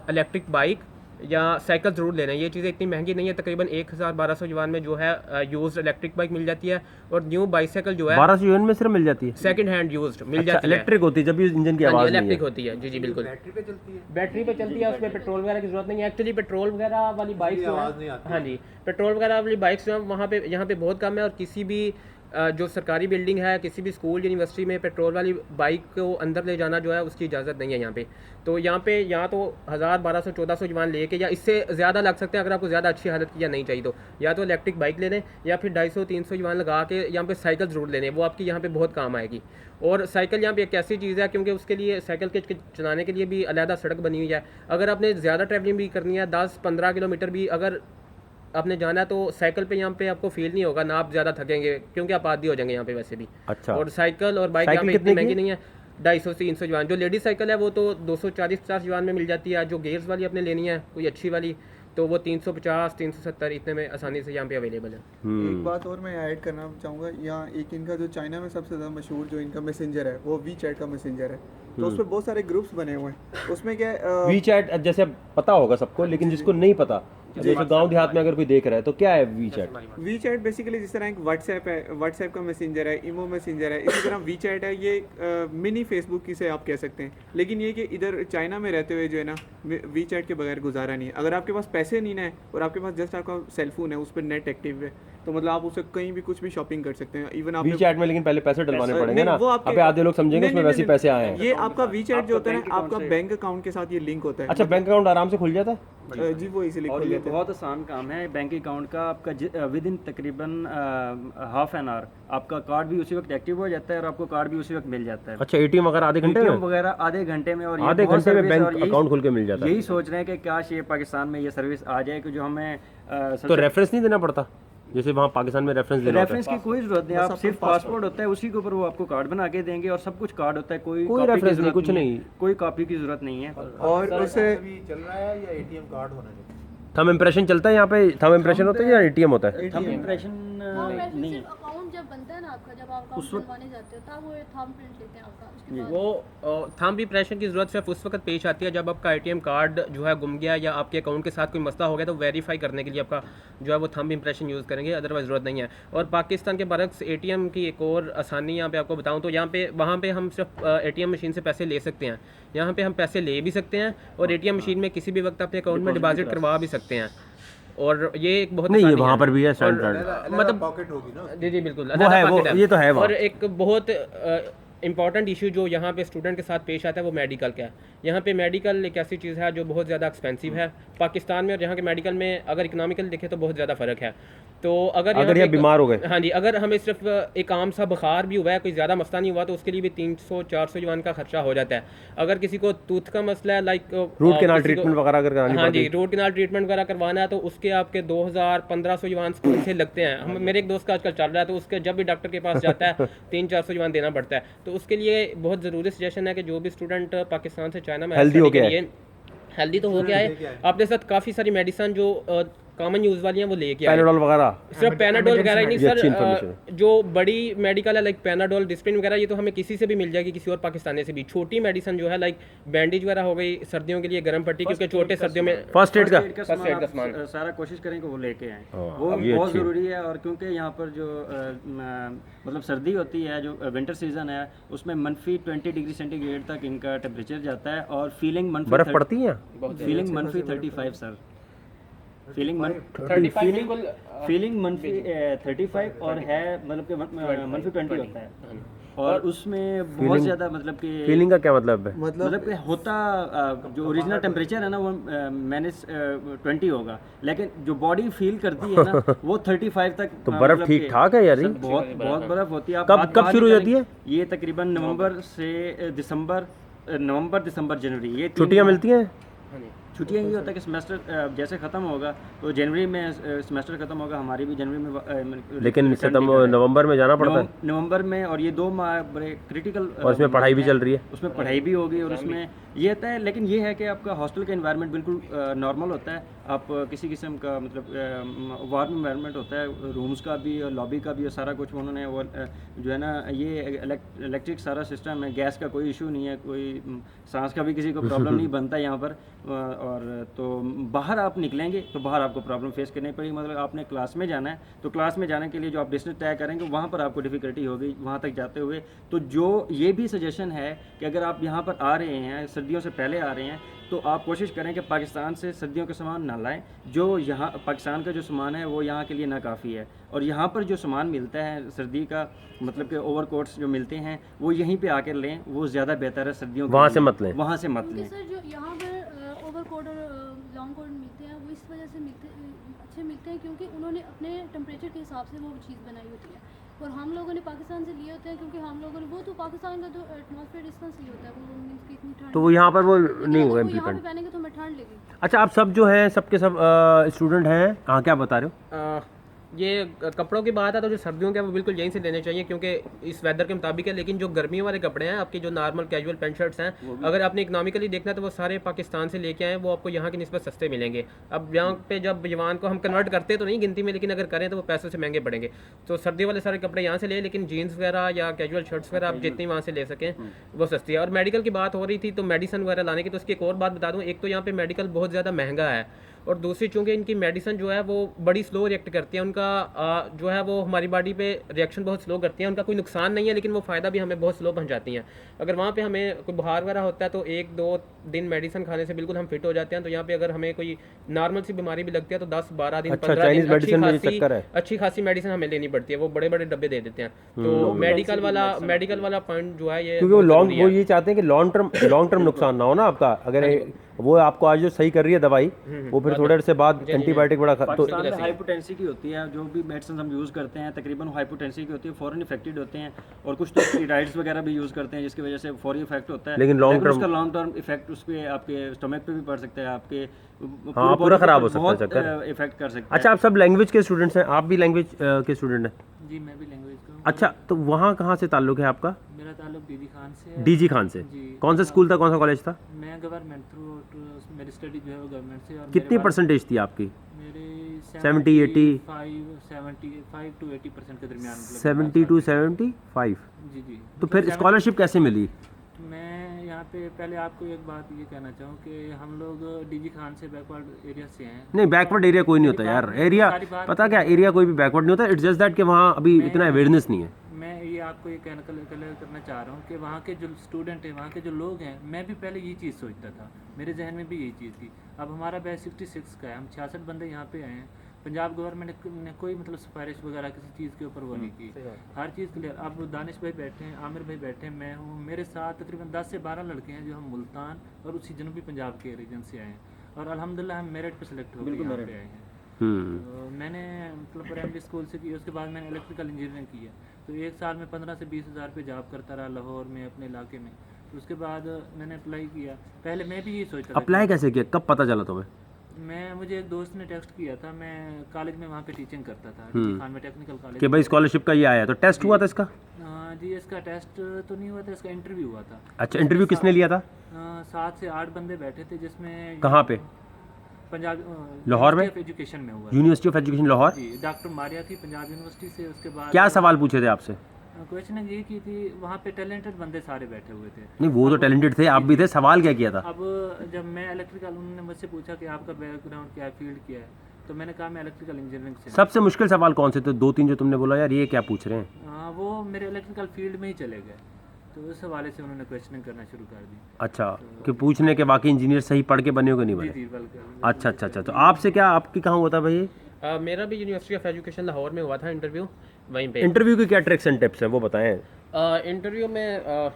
इलेक्ट्रिक बाइक या साइकिल ज़रूर लेना है। ये चीज़ें इतनी महंगी नहीं है, तकरीबन 1000-1200 युआन में जो है यूज्ड इलेक्ट्रिक बाइक मिल जाती है। और न्यू बाइसाइकिल जो है 1200 युआन में सिर्फ मिल जाती है, सेकंड हैंड यूज्ड मिल अच्छा, जाती है। इलेक्ट्रिक होती है जब भी इंजन की आवाज़ नहीं इलेक्ट्रिक है। होती है, जी बिल्कुल। बैटरी पे चलती है, उसमें पेट्रोल वगैरह की जरूरत नहीं है। एक्चुअली पेट्रोल वगैरह वाली बाइक जो है, हाँ जी, पेट्रोल वगैरह वाली बाइक्स जो है वहाँ पे यहाँ पे बहुत कम है। और किसी भी जो सरकारी बिल्डिंग है, किसी भी स्कूल यूनिवर्सिटी में पेट्रोल वाली बाइक को अंदर ले जाना जो है उसकी इजाज़त नहीं है यहाँ पे। तो यहाँ तो 1000-1200-1400 युआन लेके या इससे ज़्यादा लग सकते हैं अगर आपको ज़्यादा अच्छी हालत की या नहीं चाहिए तो। या तो इलेक्ट्रिक बाइक ले लें या फिर 250-300 युआन लगा के यहाँ पे साइकिल ज़रूर ले लें, वो आपकी यहाँ पे बहुत काम आएगी। और साइकिल यहाँ पे एक ऐसी चीज़ है क्योंकि उसके लिए साइकिल के चलाने के लिए भी अलहदा सड़क बनी हुई है। अगर आपने ज़्यादा ट्रैवलिंग भी करनी है, 10-15 किलोमीटर भी अगर आपने जाना है तो साइकिल पे यहाँ पे आपको फील नहीं होगा ना, आप ज़्यादा थकेंगे क्योंकि आप आदी हो जाएंगे यहाँ पे वैसे भी। अच्छा, और साइकिल और बाइक यहाँ पे इतनी महंगी नहीं है, 250-300 युआन। जो लेडीज साइकिल है वो तो 240-50 युआन में मिल जाती है। जो गेयर्स वाली आपने लेनी है कोई अच्छी वाली तो वो 350-370 इतने में आसानी से यहाँ पे अवेलेबल है। एक बात और मैं ऐड करना चाहूँगा, यहाँ एक इनका जो चाइना में सबसे ज़्यादा मशहूर जो इनका मैसेंजर है वो वीचैट का मैसेंजर है। तो उस पर बहुत सारे ग्रुप्स बने हुए हैं। उसमें क्या वीचैट जैसे पता होगा सबको, लेकिन जिसको नहीं पता, जैसे गांव देहात में अगर कोई देख रहा है तो क्या है वीचैट? वीचैट बेसिकली जिस तरह एक व्हाट्सएप है, व्हाट्सएप का मैसेंजर है, इमो मैसेंजर है, इसी तरह वीचैट है। ये मिनी फेसबुक की से आप कह सकते हैं। लेकिन ये कि इधर चाइना में रहते हुए जो है ना वीचैट के बगैर गुजारा नहीं है। अगर आपके पास पैसे नहीं है और आपके पास जस्ट आपका सेलफोन है, उस पर नेट एक्टिव है, तो मतलब आप उससे कहीं भी कुछ भी शॉपिंग कर सकते हैं। इवन आप वीचैट में, लेकिन पहले पैसे डलवाने पड़ेंगे ना। वो आपके आधे लोग समझेंगे उसमें वैसे पैसे आए हैं। ये आपका वीचैट जो होता है ना, आपका बैंक अकाउंट के साथ ये लिंक होता है। अच्छा, बैंक अकाउंट आराम से खुल जाता है? जी वो इसीलिए और खुल ये जाता है। बहुत आसान काम है बैंक अकाउंट का। आपका विद इन तकरीबन हाफ एन आवर आपका कार्ड भी उसी वक्त एक्टिव हो जाता है और आपको कार्ड भी उसी वक्त मिल जाता है। अच्छा, एटीएम वगैरह आधे घंटे में? वगैरह आधे घंटे में। और ये आधे बहुत घंटे में सर्विस बैंक और यही- अकाउंट खुल के मिल जाता है। यही सोच रहे हैं कि काश ये पाकिस्तान में ये सर्विस आ जाए कि जो हमें तो रेफरेंस नहीं देना पड़ता जैसे वहाँ पाकिस्तान में रेफरेंस देना होता है? रेफरेंस की कोई जरूरत नहीं। आप सिर्फ पासपोर्ट होता है, उसी के ऊपर वो आपको कार्ड बना के देंगे और सब कुछ कार्ड होता है। कोई कोई कॉपी की रेफरेंस नहीं, जरूरत कुछ नहीं। कोई कॉपी की जरूरत नहीं है। और उसे चल रहा है या एटीएम कार्ड होना चाहिए? थंब इम्प्रेशन चलता है यहाँ पे? थंब इम्प्रेशन होता है या एटीएम होता है? थंब इम्प्रेशन हाँ, वैसे नहीं। सिर्फ अकाउंट जब बनता है ना आपका, जब आप अकाउंट बनवाने जाते हो तब वो थंब प्रिंट लेते हैं आपका। उसके बाद वो थंब इम्प्रेशन की ज़रूरत सिर्फ उस वक्त पेश आती है जब आपका एटीएम कार्ड जो है गुम गया या आपके अकाउंट के साथ कोई मसला हो गया, तो वेरीफाई करने के लिए आपका जो है वो थंब इम्प्रेशन यूज़ करेंगे, अदरवाइज ज़रूरत नहीं है। और पाकिस्तान के बरक्स एटीएम की एक और आसानी यहाँ पे आपको बताऊँ तो यहाँ पे वहाँ पे हम सिर्फ एटीएम मशीन से पैसे ले सकते हैं, यहाँ पे हम पैसे ले भी सकते हैं और एटीएम मशीन में किसी भी वक्त अपने अकाउंट में डिपॉजिट करवा भी सकते हैं। और ये एक बहुत नहीं, ये आसानी वहाँ है। पर भी है और, स्टैंडर्ड। मतलब पॉकेट होगी ना? जी बिल्कुल, वो है, वो ये तो है वहाँ। और एक बहुत इंपॉर्टेंट इशू जो यहाँ पे स्टूडेंट के साथ पेश आता है वो मेडिकल का है। यहाँ पे मेडिकल एक ऐसी चीज़ है जो बहुत ज़्यादा एक्सपेंसिव है पाकिस्तान में, और यहाँ के मेडिकल में अगर इकोनॉमिकल देखें तो बहुत ज़्यादा फ़र्क है। तो अगर अगर पे यहाँ बीमार हो गए, हाँ जी, अगर हमें सिर्फ एक आम सा बुखार भी हुआ है, कोई ज़्यादा मसला नहीं हुआ, तो उसके लिए भी 300-400 युआन का खर्चा हो जाता है। अगर किसी को टूथ का मसला है, लाइक रूट कैनाल ट्रीटमेंट वगैरह अगर करानी हाँ पड़ती जी, है, रूट कैनाल ट्रीटमेंट वगैरह करवाना है तो उसके आपके 2000-1500 युआन स्कूल से लगते हैं। हम मेरे एक दोस्त का आजकल चल रहा है, तो उसके जब भी डॉक्टर के पास जाता है 300-400 युआन देना पड़ता है। तो उसके लिए बहुत ज़रूरी सजेशन है कि जो भी स्टूडेंट पाकिस्तान से चाइना में हेल्दी हो गया है, हेल्दी तो हो गया है, अपने साथ काफ़ी सारी मेडिसिन जो कॉमन यूज़ वाली हैं वो लेके आए। पैनाडोल वगैरह, सिर्फ पैनाडोल वगैरह ही नहीं ये अच्छी सर, information जो बड़ी मेडिकल है लाइक पैनाडोल, डिस्प्रिन वगैरह, ये तो हमें किसी से भी मिल जाएगी, किसी और पाकिस्तानी से भी। छोटी मेडिसिन जो है लाइक बैंडेज वगैरह हो गई सर्दियों के लिए, गर्म पट्टी, क्योंकि छोटे सर्दियों में फर्स्ट एड का फर्स्ट एड का सामान सारा कोशिश करें कि वो लेके आएँ, हाँ, वो ये बहुत अच्छी है। ज़रूरी है। और क्योंकि यहाँ पर जो मतलब सर्दी होती है, जो विंटर सीजन है, उसमें -20 डिग्री सेंटीग्रेड तक इनका टेम्परेचर जाता है, और फीलिंग बर्फ पड़ती है, फीलिंग मनफी 35 सर, फीलिंग मनफी 35 और है, मतलब कि मनफी 20 होता है। और उसमें बहुत ज़्यादा मतलब कि फीलिंग का क्या मतलब है? मतलब कि होता जो ओरिजिनल टेम्परेचर है ना वो -20 होगा, लेकिन जो बॉडी फील करती है ना वो 35 तक। तो बर्फ मतलब ठीक कि ठाक है यार, ये बहुत बर्फ होती है। आप कब बाहर कब शुरू हो जाती है? निकलेंगे, ये तकरीबन नवंबर से दिसंबर, जनवरी, ये छुट्टियाँ मिलती हैं? छुट्टियाँ ये होता है कि सेमेस्टर जैसे ख़त्म होगा तो जनवरी में सेमेस्टर ख़त्म होगा, हमारी भी जनवरी में लेकिन सितंबर नवंबर में जाना पड़ता है, नवंबर में। और ये 2 माह बड़े क्रिटिकल, और इसमें पढ़ाई भी चल रही है, उसमें पढ़ाई भी होगी और उसमें ये होता है। लेकिन ये है कि आपका हॉस्टल का एनवायरनमेंट बिल्कुल नॉर्मल होता है, आप किसी किस्म का मतलब वार्म एनवायरनमेंट होता है, रूम्स का भी और लॉबी का भी और सारा कुछ उन्होंने वो जो है ना, ये इलेक्ट्रिक सारा सिस्टम है, गैस का कोई इशू नहीं है, कोई सांस का भी किसी को प्रॉब्लम नहीं बनता यहाँ पर। और तो बाहर आप निकलेंगे तो बाहर आपको प्रॉब्लम फेस करनी पड़ेगी, मतलब आपने क्लास में जाना है तो क्लास में जाने के लिए जो आप डिस्टेंस तय करेंगे वहाँ पर आपको डिफ़िकल्टी होगी वहाँ तक जाते हुए। तो जो ये भी सजेशन है कि अगर आप यहाँ पर आ रहे हैं, सर्दियों से पहले आ रहे हैं, तो आप कोशिश करें कि पाकिस्तान से सर्दियों का सामान ना लाएं। जो यहाँ पाकिस्तान का जो सामान है वो यहाँ के लिए नाकाफ़ी है, और यहाँ पर जो सामान मिलता है सर्दी का, मतलब कि ओवरकोट्स जो मिलते हैं वो यहीं पे आकर लें, वो ज़्यादा बेहतर है सर्दियों के वहाँ लिए। से मत लें, वहाँ से मत क्योंकि लें। सर जो यहाँ पर ओवरकोट और लॉन्ग कोट मिलते हैं वो इस वजह से अच्छे मिलते हैं क्योंकि उन्होंने अपने टेम्परेचर के हिसाब से वो चीज़ बनाई होती है, और हम लोगों ने पाकिस्तान से लिए होते हैं क्योंकि हम लोगों ने वो तो पाकिस्तान का जो एटमॉस्फेयर इस तरह से ही होता है, वो मीन्स कि इतनी ठंड, तो वो यहाँ पर वो नहीं होगा यहाँ पे इम्प्लीमेंट। पहनेंगे तो हमें ठंड लगेगी। अच्छा, आप सब जो हैं सबके सब स्टूडेंट हैं, हाँ क्या बता रहे हो? ये कपड़ों की बात है तो जो सर्दियों के वो बिल्कुल यहीं से लेने चाहिए क्योंकि इस वेदर के मुताबिक है। लेकिन जो गर्मियों वाले कपड़े हैं आपके, जो नॉर्मल कैजुअल पैंट शर्ट्स हैं, अगर आपने इकोनॉमिकली देखना है तो वो सारे पाकिस्तान से लेके आए, वो आपको यहाँ की निस्बत सस्ते मिलेंगे। अब यहाँ पे जब जवान को हम कन्वर्ट करते तो नहीं गिनती में, लेकिन अगर करें तो वो पैसों से महंगे पड़ेंगे। तो सर्दी वाले सारे कपड़े यहाँ से ले, लेकिन जीन्स वगैरह या कैजुअल शर्ट्स वगैरह आप जितनी वहाँ से ले सकें वो सस्ती है। और मेडिकल की बात हो रही थी तो मेडिसिन वगैरह लाने की, तो उसकी एक और बात बता दूँ, एक तो यहाँ पे मेडिकल बहुत ज़्यादा महंगा है, और दूसरी चूँकि इनकी मेडिसिन जो है वो बड़ी स्लो रिएक्ट करती है, उनका जो है वो हमारी बॉडी पे रिएक्शन बहुत स्लो करती है। उनका कोई नुकसान नहीं है लेकिन वो फ़ायदा भी हमें बहुत स्लो पहुंचाती हैं। अगर वहाँ पे हमें कोई बुखार वगैरह होता है तो 1-2 दिन मेडिसिन खाने से बिल्कुल हम फिट हो जाते हैं। तो यहाँ पे अगर हमें कोई नॉर्मल सी बीमारी भी लगती है तो 10-12 दिन 15 दिन अच्छी खासी मेडिसिन हमें लेनी पड़ती है, वो बड़े बड़े डब्बे दे देते हैं। तो मेडिकल वाला पॉइंट जो है ये, क्योंकि वो ये चाहते हैं कि लॉन्ग टर्म नुकसान ना हो ना आपका। अगर वो आपको आज जो सही कर रही है दवाई, वो फिर थोड़े से बाद एंटीबायोटिक बड़ा तो पाकिस्तान में हाइपोटेंसी की होती है, जो भी मेडिसिन हम यूज़ करते हैं तकरीबन हाइपोटेंसी की होती है, फॉरन इफेक्टेड होते हैं, और कुछ तो स्टेरॉइड्स वगैरह भी यूज़ करते हैं जिसकी वजह से फौरी इफेक्ट होता है। लेकिन उसका लॉन्ग टर्म इफेक्ट उस पर आपके स्टमक पे भी पड़ सकता है, आपके हाँ पूरा ख़राब हो सकता है, इफेक्ट कर सकता है। अच्छा, आप सब लैंग्वेज के स्टूडेंट्स हैं? आप भी लैंग्वेज के स्टूडेंट हैं? जी मैं भी लैंग्वेज का हूँ। अच्छा, तो वहाँ कहाँ से ताल्लुक़ है आपका? मेरा ताल्लुक डीजी खान से है। डीजी खान से? जी। कौन सा स्कूल था, कौन सा कॉलेज था? मैं गवर्नमेंट थ्रू, मेरी स्टडी जो है वो गवर्नमेंट से। और कितनी परसेंटेज थी आपकी? मेरे 70, 80? 75 to 80% के दरमियान। 70 to 75? जी जी। तो फिर स्कॉलरशिप कैसे मिली? मैं यहाँ पे पहले आपको एक बात ये कहना चाहूँ कि हम लोग डीजी खान से बैकवर्ड एरिया से हैं। नहीं, बैकवर्ड एरिया कोई नहीं होता यार। एरिया पता क्या, एरिया कोई भी बैकवर्ड नहीं होता। इट्स जस्ट दैट कि वहाँ अभी इतना अवेयरनेस नहीं है। मैं ये आपको ये क्लियर करना चाह रहा हूँ कि वहाँ के जो स्टूडेंट हैं, वहाँ के जो लोग हैं, मैं भी पहले यही चीज़ सोचता था, मेरे जहन में भी यही चीज़ थी। अब हमारा बैच 66 का है, हम 66 बंदे यहाँ पे आए हैं, पंजाब गवर्नमेंट ने कोई मतलब सिफारिश वगैरह किसी चीज़ के ऊपर वो नहीं की, हर चीज़ क्लियर। अब दानिश भाई बैठे हैं, आमिर भाई बैठे हैं, मैं हूँ, मेरे साथ तकरीबन 10 से 12 लड़के हैं जो हम मुल्तान और उसी जनूबी पंजाब के रीजन से आए हैं, और अल्हम्दुलिल्लाह हम मेरिट पे सिलेक्ट हो गए यहाँ पे आए हैं। तो मैंने मतलब प्राइमरी स्कूल से की, उसके बाद मैंने इलेक्ट्रिकल इंजीनियरिंग की है, तो एक साल में 15 से 20 हज़ार पे जॉब करता रहा लाहौर में अपने इलाके में। तो उसके बाद मैंने अप्लाई किया, पहले मैं भी यही सोचता था अप्लाई कैसे किया, कब पता चला तुम्हें? मुझे एक दोस्त ने टेक्स्ट किया था, मैं कॉलेज में वहाँ पे टीचिंग करता था, डीजी खान में टेक्निकल कॉलेज कि भाई स्कॉलरशिप का ये आया, तो टेस्ट हुआ था इसका? जी इसका टेस्ट तो नहीं हुआ था, इसका इंटरव्यू हुआ था। अच्छा, इंटरव्यू किसने लिया था? 7 से 8 बंदे बैठे थे, जिसमें कहाँ पे? पंजाब लाहौर में? एजुकेशन में हुआ यूनिवर्सिटी ऑफ एजुकेशन लाहौर। जी। डॉक्टर मारिया थी पंजाब यूनिवर्सिटी से। उसके बाद क्या सवाल पूछे थे आपसे? क्वेश्चन ये की थी, वहाँ पे टैलेंटेड बंदे सारे बैठे हुए थे। नहीं, वो तो टैलेंटेड थे, आप भी थे, सवाल क्या किया था? अब जब मैं इलेक्ट्रिकल, उन्होंने मुझसे पूछा कि आपका बैकग्राउंड क्या है, फील्ड क्या है, तो मैंने कहा मैं इलेक्ट्रिकल इंजीनियरिंग से। सबसे मुश्किल सवाल कौन से थे? 2-3 जो तुमने बोला यार ये क्या पूछ रहे हैं? वो मेरे इलेक्ट्रिकल फील्ड में ही चले गए, तो उस हवाले से उन्होंने क्वेश्चनिंग करना शुरू कर दी। अच्छा, कि पूछने के वाकई इंजीनियर सही पढ़ के बने हो कि नहीं बने? जी बिल्कुल। अच्छा अच्छा अच्छा, तो आपसे क्या, आपकी कहाँ हुआ था भाई? मेरा भी यूनिवर्सिटी ऑफ एजुकेशन लाहौर में हुआ था इंटरव्यू, वहीं पे। इंटरव्यू की क्या ट्रिक्स एंड टिप्स हैं वो बताएं। इंटरव्यू में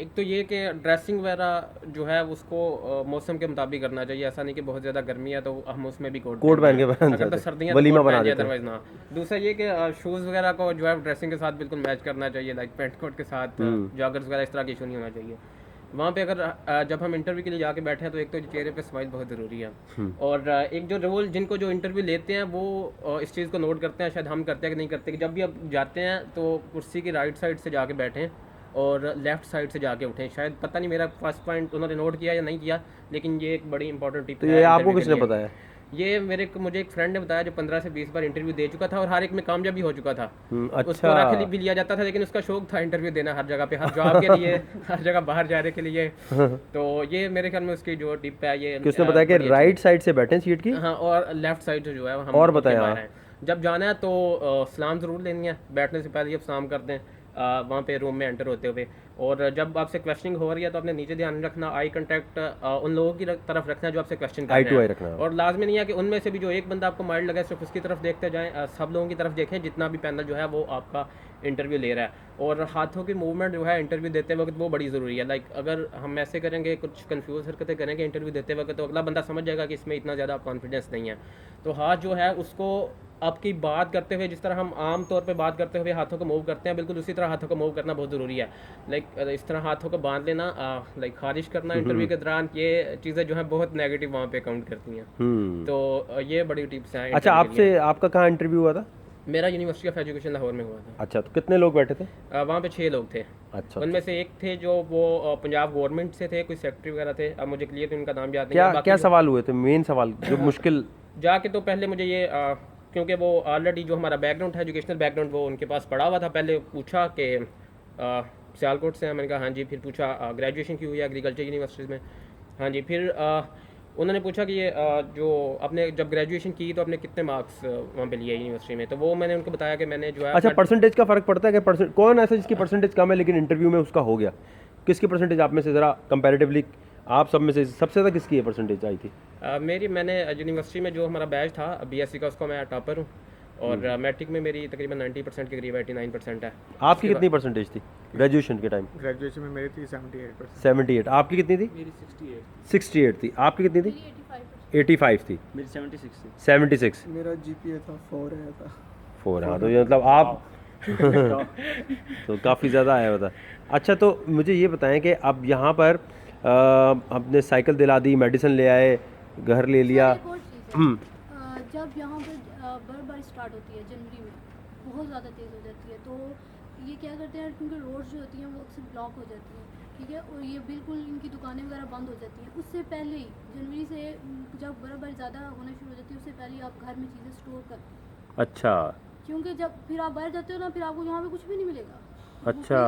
एक तो ये कि ड्रेसिंग वगैरह जो है उसको मौसम के मुताबिक करना चाहिए। ऐसा नहीं कि बहुत ज़्यादा गर्मी है तो हम उसमें भी कोट पहन के बना अगर तो सर्दियाँ वलीमा बना देते हैं। अदरवाइज ना। दूसरा ये कि शूज़ वगैरह को जो है ड्रेसिंग के साथ बिल्कुल मैच करना चाहिए, लाइक पेंट कोट के साथ, जॉगर्स वगैरह इस तरह की इशू नहीं होना चाहिए वहाँ पे। अगर जब हम इंटरव्यू के लिए जाके बैठे हैं तो एक तो चेहरे पे स्माइल बहुत ज़रूरी है, और एक जो रोल जिनको जो इंटरव्यू लेते हैं वो इस चीज़ को नोट करते हैं, शायद हम करते हैं कि नहीं करते, कि जब भी आप जाते हैं तो कुर्सी की राइट साइड से जाके बैठें और लेफ़्ट साइड से जाके उठें। शायद पता नहीं मेरा फर्स्ट पॉइंट उन्होंने नोट किया या नहीं किया, लेकिन ये एक बड़ी इंपॉर्टेंट टिप तो ये आपको किसने बताया? ये मुझे एक फ्रेंड ने बताया जो 15 से 20 बार इंटरव्यू दे चुका था और हर एक में कामयाबी हो चुका था। अच्छा। उसको रख भी लिया जाता था, लेकिन उसका शौक था इंटरव्यू देना हर जगह पे, हर जॉब के लिए, हर जगह बाहर जाने के लिए। तो ये मेरे ख्याल में उसकी जो टिप है ये। किसने बताया कि राइट साइड से बैठें सीट की? हाँ, और लेफ्ट साइड से जो है हम और बताया जब जाना है तो सलाम ज़रूर लेनी है, बैठने से पहले जब सलाम करते हैं वहाँ पे रूम में एंटर होते हुए। और जब आपसे क्वेश्चनिंग हो रही है तो आपने नीचे ध्यान रखना, आई कांटेक्ट उन लोगों की तरफ रखना जो आपसे क्वेश्चन कर रहे हैं, रखना। और लाजमी नहीं है कि उनमें से भी जो एक बंदा आपको माइंड लगे सिर्फ उसकी तरफ देखते जाएं, सब लोगों की तरफ देखें, जितना भी पैनल जो है वो आपका इंटरव्यू ले रहा है। और हाथों की मूवमेंट जो है इंटरव्यू देते वक्त वो बड़ी ज़रूरी है। लाइक अगर हम ऐसे करेंगे, कुछ कंफ्यूज हरकतें करेंगे इंटरव्यू देते वक्त, तो अगला बंदा समझ जाएगा कि इसमें इतना ज़्यादा कॉन्फिडेंस नहीं है। तो हाथ जो है उसको आपकी बात करते हुए जिस तरह हम आम तौर पे बात करते हुए हाथों को मूव करते हैं, बिल्कुल उसी तरह हाथों को मूव करना बहुत ज़रूरी है। लाइक इस तरह हाथों को बांध लेना, लाइक खारिश करना इंटरव्यू के दौरान, ये चीज़ें जो है बहुत नेगेटिव वहाँ पे काउंट करती हैं। तो ये बड़ी टिप्स हैं। अच्छा, आपका कहाँ इंटरव्यू हुआ था? मेरा यूनिवर्सिटी ऑफ एजुकेशन लाहौर में हुआ था। अच्छा, तो कितने लोग बैठे थे? वहाँ पे 6 लोग थे। अच्छा, उनमें से एक थे जो वो पंजाब गवर्नमेंट से थे, कोई सेक्रेटरी वगैरह थे, अब मुझे क्लियर उनका नाम याद नहीं है। क्या सवाल हुए थे, मेन सवाल जो मुश्किल? जाके तो पहले मुझे ये क्योंकि वो ऑलरेडी जो हमारा बैकग्राउंड था, एजुकेशनल बैकग्राउंड, वो उनके पास पड़ा हुआ था। पहले पूछा कि सियालकोट से हैं, मैंने कहा हाँ जी। फिर पूछा ग्रेजुएशन की हुई है एग्रीकल्चर यूनिवर्सिटी में? हाँ जी। फिर उन्होंने पूछा कि ये जो आपने जब ग्रेजुएशन की तो आपने कितने मार्क्स वहाँ पे लिए यूनिवर्सिटी में? तो वो मैंने उनको बताया कि मैंने जो है। अच्छा, परसेंटेज का फ़र्क पड़ता है कि कौन ऐसा जिसकी परसेंटेज कम है लेकिन इंटरव्यू में उसका हो गया? किसकी परसेंटेज आप में से ज़रा कंपैरेटिवली, आप सब में से सबसे ज़्यादा किसकी परसेंटेज आई थी? मैंने यूनिवर्सिटी में जो हमारा बैच था बीएससी का, उसका मैं टॉपर हूँ, और मैट्रिक में मेरी तकरीबन 90% के करीब 89% है। आपकी कितनी परसेंटेज थी ग्रेजुएशन के टाइम? ग्रेजुएशन में मेरी थी 78%। 78। आपकी कितनी थी? मेरी 68 थी। आपकी कितनी थी? 85 थी। मेरी 76 थी। 76। मेरा जीपीए था 4 आया था। 4। हाँ, तो ये मतलब आप तो काफ़ी ज़्यादा आया होता। अच्छा, तो मुझे ये बताएं कि अब यहाँ पर आपने साइकिल दिला दी, मेडिसिन ले आए, घर ले लिया। एक और चीज़ है, जब यहाँ पर बर्फबारी स्टार्ट होती है जनवरी में, बहुत ज़्यादा तेज़ हो जाती है, तो ये क्या करते हैं, क्योंकि रोड्स जो होती हैं वो अक्सर ब्लॉक हो जाती हैं, ठीक है, और ये बिल्कुल इनकी दुकानें वगैरह बंद हो जाती हैं। उससे पहले ही जनवरी से जब बर्फबारी ज़्यादा होना शुरू हो जाती है, उससे पहले ही आप घर में चीज़ें स्टोर कर, अच्छा क्योंकि जब फिर आप बाहर जाते हो ना, फिर आपको यहाँ पे कुछ भी नहीं मिलेगा। अच्छा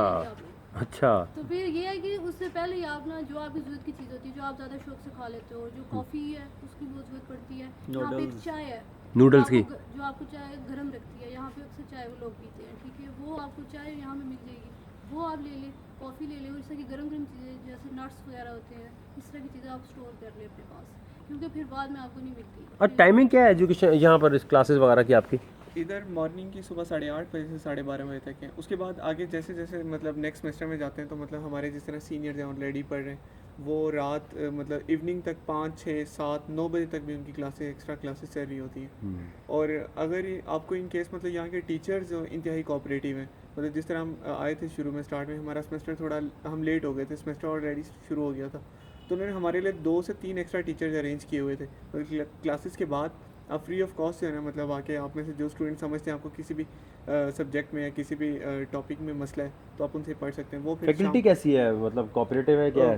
अच्छा। तो फिर ये है कि उससे पहले ही आप ना, जो आपकी ज़रूरत की चीज़ होती है, जो आप ज़्यादा शौक से खा लेते हो, जो कॉफ़ी है उसकी बहुत ज़रूरत पड़ती है, यहाँ पे एक चाय है नूडल्स की जो आपको चाय गर्म रखती है, यहाँ पे अक्सर चाय वो लोग पीते हैं, ठीक है, वो आपको चाय यहाँ में मिल जाएगी, वो आप ले लें, कॉफ़ी ले लें, और इस तरह की गर्म गर्म चीज़ें जैसे नट्स वगैरह होते हैं, इस तरह की चीज़ें आप स्टोर कर लें अपने पास। क्योंकि फिर बाद में आपको नहीं मिलती। और टाइमिंग क्या है एजुकेशन यहाँ पर इस क्लासेस वगैरह की आपकी? इधर मॉर्निंग की सुबह 8:30 बजे से 12:30 बजे तक है। उसके बाद आगे जैसे जैसे मतलब नेक्स्ट सेमेस्टर में जाते हैं तो मतलब हमारे जिस तरह सीनियर्स हैं ऑलरेडी पढ़ रहे हैं, वो रात मतलब इवनिंग तक 5, 6, 7, 9 बजे तक भी उनकी क्लासेस एक्स्ट्रा क्लासेस चल रही होती हैं। और अगर आपको इन केस मतलब यहाँ के टीचर्स जो इंतहाई कोऑपरेटिव हैं, मतलब जिस तरह हम आए थे शुरू में स्टार्ट में हमारा सेमेस्टर थोड़ा हम लेट हो गए थे, सेमेस्टर ऑलरेडी शुरू हो गया था, तो उन्होंने हमारे लिए 2 से 3 एक्स्ट्रा टीचर्स अरेंज किए हुए थे। मतलब क्लासेस के बाद आप फ्री ऑफ कॉस्ट जो है ना, मतलब आके आप में से जो स्टूडेंट समझते हैं आपको किसी भी सब्जेक्ट में या किसी भी टॉपिक में मसला है तो आप उनसे पढ़ सकते हैं। वो फिर फैकल्टी कैसी है, मतलब कोऑपरेटिव है क्या है?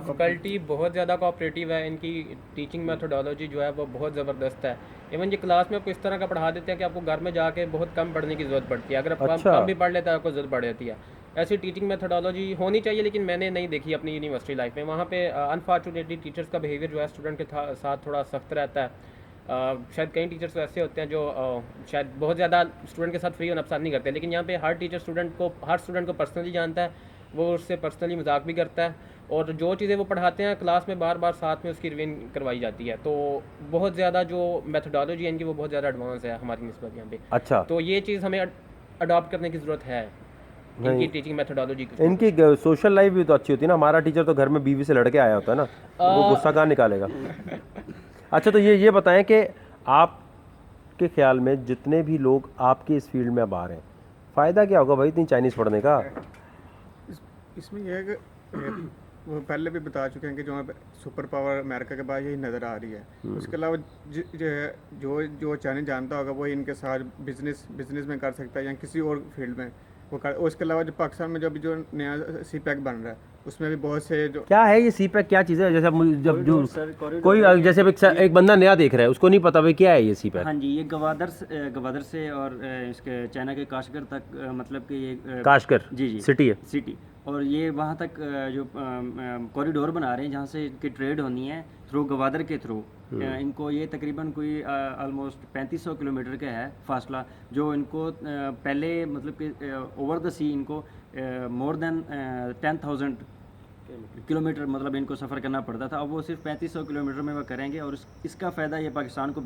फैकल्टी बहुत ज़्यादा कोऑपरेटिव है, इनकी टीचिंग मेथोडोलॉजी जो है वो बहुत ज़बरदस्त है। इवन ये क्लास में आपको इस तरह का पढ़ा देते हैं कि आपको घर में जाके बहुत कम पढ़ने की ज़रूरत पड़ती है। अगर आप अच्छा। कम भी पढ़ लेते हैं आपको ज़रूरत पड़ जाती है। ऐसी टीचिंग मेथोडोलॉजी होनी चाहिए, लेकिन मैंने नहीं देखी अपनी यूनिवर्सिटी लाइफ में। वहाँ पे अनफॉर्चुनेटली टीचर्स का बिहेवियर जो है स्टूडेंट के साथ थोड़ा सख्त रहता है। शायद कई टीचर्स ऐसे होते हैं जो शायद बहुत ज़्यादा स्टूडेंट के साथ फ्री होना पसंद नहीं करते, लेकिन यहाँ पे हर टीचर हर स्टूडेंट को पर्सनली जानता है, वो उससे पर्सनली मजाक भी करता है, और जो चीज़ें वो पढ़ाते हैं क्लास में बार बार साथ में उसकी रिवीजन करवाई जाती है। तो बहुत ज़्यादा जो मेथोडोलॉजी है इनकी वो बहुत ज़्यादा एडवांस है हमारी निस्बत यहाँ पे। अच्छा, तो ये चीज़ हमें अडॉप्ट करने की ज़रूरत है, इनकी टीचिंग मेथोडोलॉजी। इनकी सोशल लाइफ भी तो अच्छी होती है ना। हमारा टीचर तो घर में बीवी से लड़के आया होता है ना, वो गुस्सा कहाँ निकालेगा? अच्छा, तो ये बताएं कि आपके ख्याल में जितने भी लोग आपके इस फील्ड में अब आ रहे हैं, फ़ायदा क्या होगा भाई इतनी चाइनीज़ पढ़ने का? इसमें यह है कि वो पहले भी बता चुके हैं कि जो सुपर पावर अमेरिका के बाद यही नज़र आ रही है। उसके अलावा जो चाइनीज जानता होगा वो इनके साथ बिजनेस में कर सकता है या किसी और फील्ड में वो कर। उसके अलावा जो पाकिस्तान में जो नया CPEC बन रहा है उसमें भी बहुत से जो क्या है ये CPEC, क्या चीज़ है? जैसे जब जो कॉरिडोर कोई जैसे एक बंदा नया देख रहा है, उसको नहीं पता भाई क्या है ये CPEC। हाँ जी, ये गवादर से और इसके चाइना के काशगर तक मतलब कि ये काशगर जी सिटी है। सिटी, और ये वहाँ तक जो कॉरिडोर बना रहे हैं जहाँ से इनकी ट्रेड होनी है थ्रू गवादर के थ्रू। इनको ये तकरीबन कोई ऑलमोस्ट 3500 किलोमीटर का है फासला, जो इनको पहले मतलब कि ओवर द सी इनको मोर देन 10,000 किलोमीटर मतलब इनको सफ़र करना पड़ता था। अब वो सिर्फ 3500 किलोमीटर में वो करेंगे, और इसका फ़ायदा ये पाकिस्तान को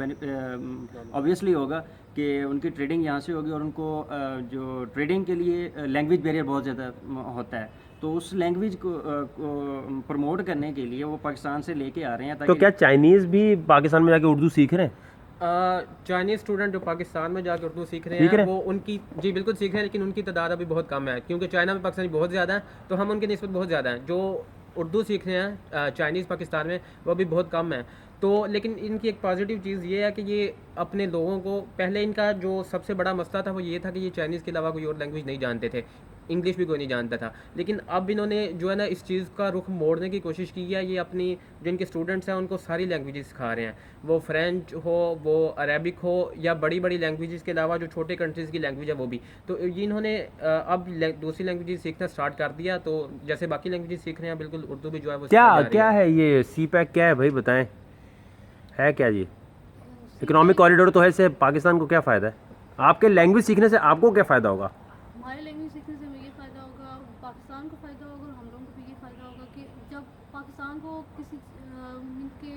ऑब्वियसली होगा कि उनकी ट्रेडिंग यहाँ से होगी, और उनको जो ट्रेडिंग के लिए लैंग्वेज बैरियर बहुत ज़्यादा होता है, तो उस लैंग्वेज को प्रमोट करने के लिए वो पाकिस्तान से लेके आ रहे हैं। तो क्या चाइनीज़ भी पाकिस्तान में जाके उर्दू सीख रहे हैं? चाइनीज़ स्टूडेंट जो पाकिस्तान में जाकर उर्दू सीख रहे हैं वो उनकी जी बिल्कुल सीख रहे हैं, लेकिन उनकी तादाद अभी बहुत कम है, क्योंकि चाइना में पाकिस्तानी बहुत ज़्यादा है, तो हम उनके निस्बत बहुत ज़्यादा हैं। जो उर्दू सीख रहे हैं चाइनीज़ पाकिस्तान में वो भी बहुत कम है। तो लेकिन इनकी एक पॉजिटिव चीज़ ये है कि ये अपने लोगों को, पहले इनका जो सबसे बड़ा मसला था वो ये था कि ये चाइनीज़ के अलावा कोई और लैंग्वेज नहीं जानते थे, इंग्लिश भी कोई नहीं जानता था। लेकिन अब इन्होंने जो है ना इस चीज़ का रुख मोड़ने की कोशिश की है। ये अपनी जो इनके स्टूडेंट्स हैं उनको सारी लैंग्वेजेस सिखा रहे हैं, वो फ्रेंच हो, वो अरेबिक हो, या बड़ी बड़ी लैंग्वेजेस के अलावा जो छोटे कंट्रीज़ की लैंग्वेज है वो भी। तो ये इन्होंने अब दूसरी लैंग्वेजेस सीखना स्टार्ट कर दिया। तो जैसे बाकी लैंग्वेजेस सीख रहे हैं, बिल्कुल उर्दू भी जो है वो क्या है ये CPEC क्या है भाई, बताएं है क्या ये? इकोनॉमिक कॉरिडोर तो है, इससे पाकिस्तान को क्या फ़ायदा है? आपके लैंग्वेज सीखने से आपको क्या फ़ायदा होगा? हमारे लैंग्वेज सीखने से हमें ये फ़ायदा होगा, पाकिस्तान को फ़ायदा होगा, और हम लोगों को भी ये फ़ायदा होगा कि जब पाकिस्तान को किसी के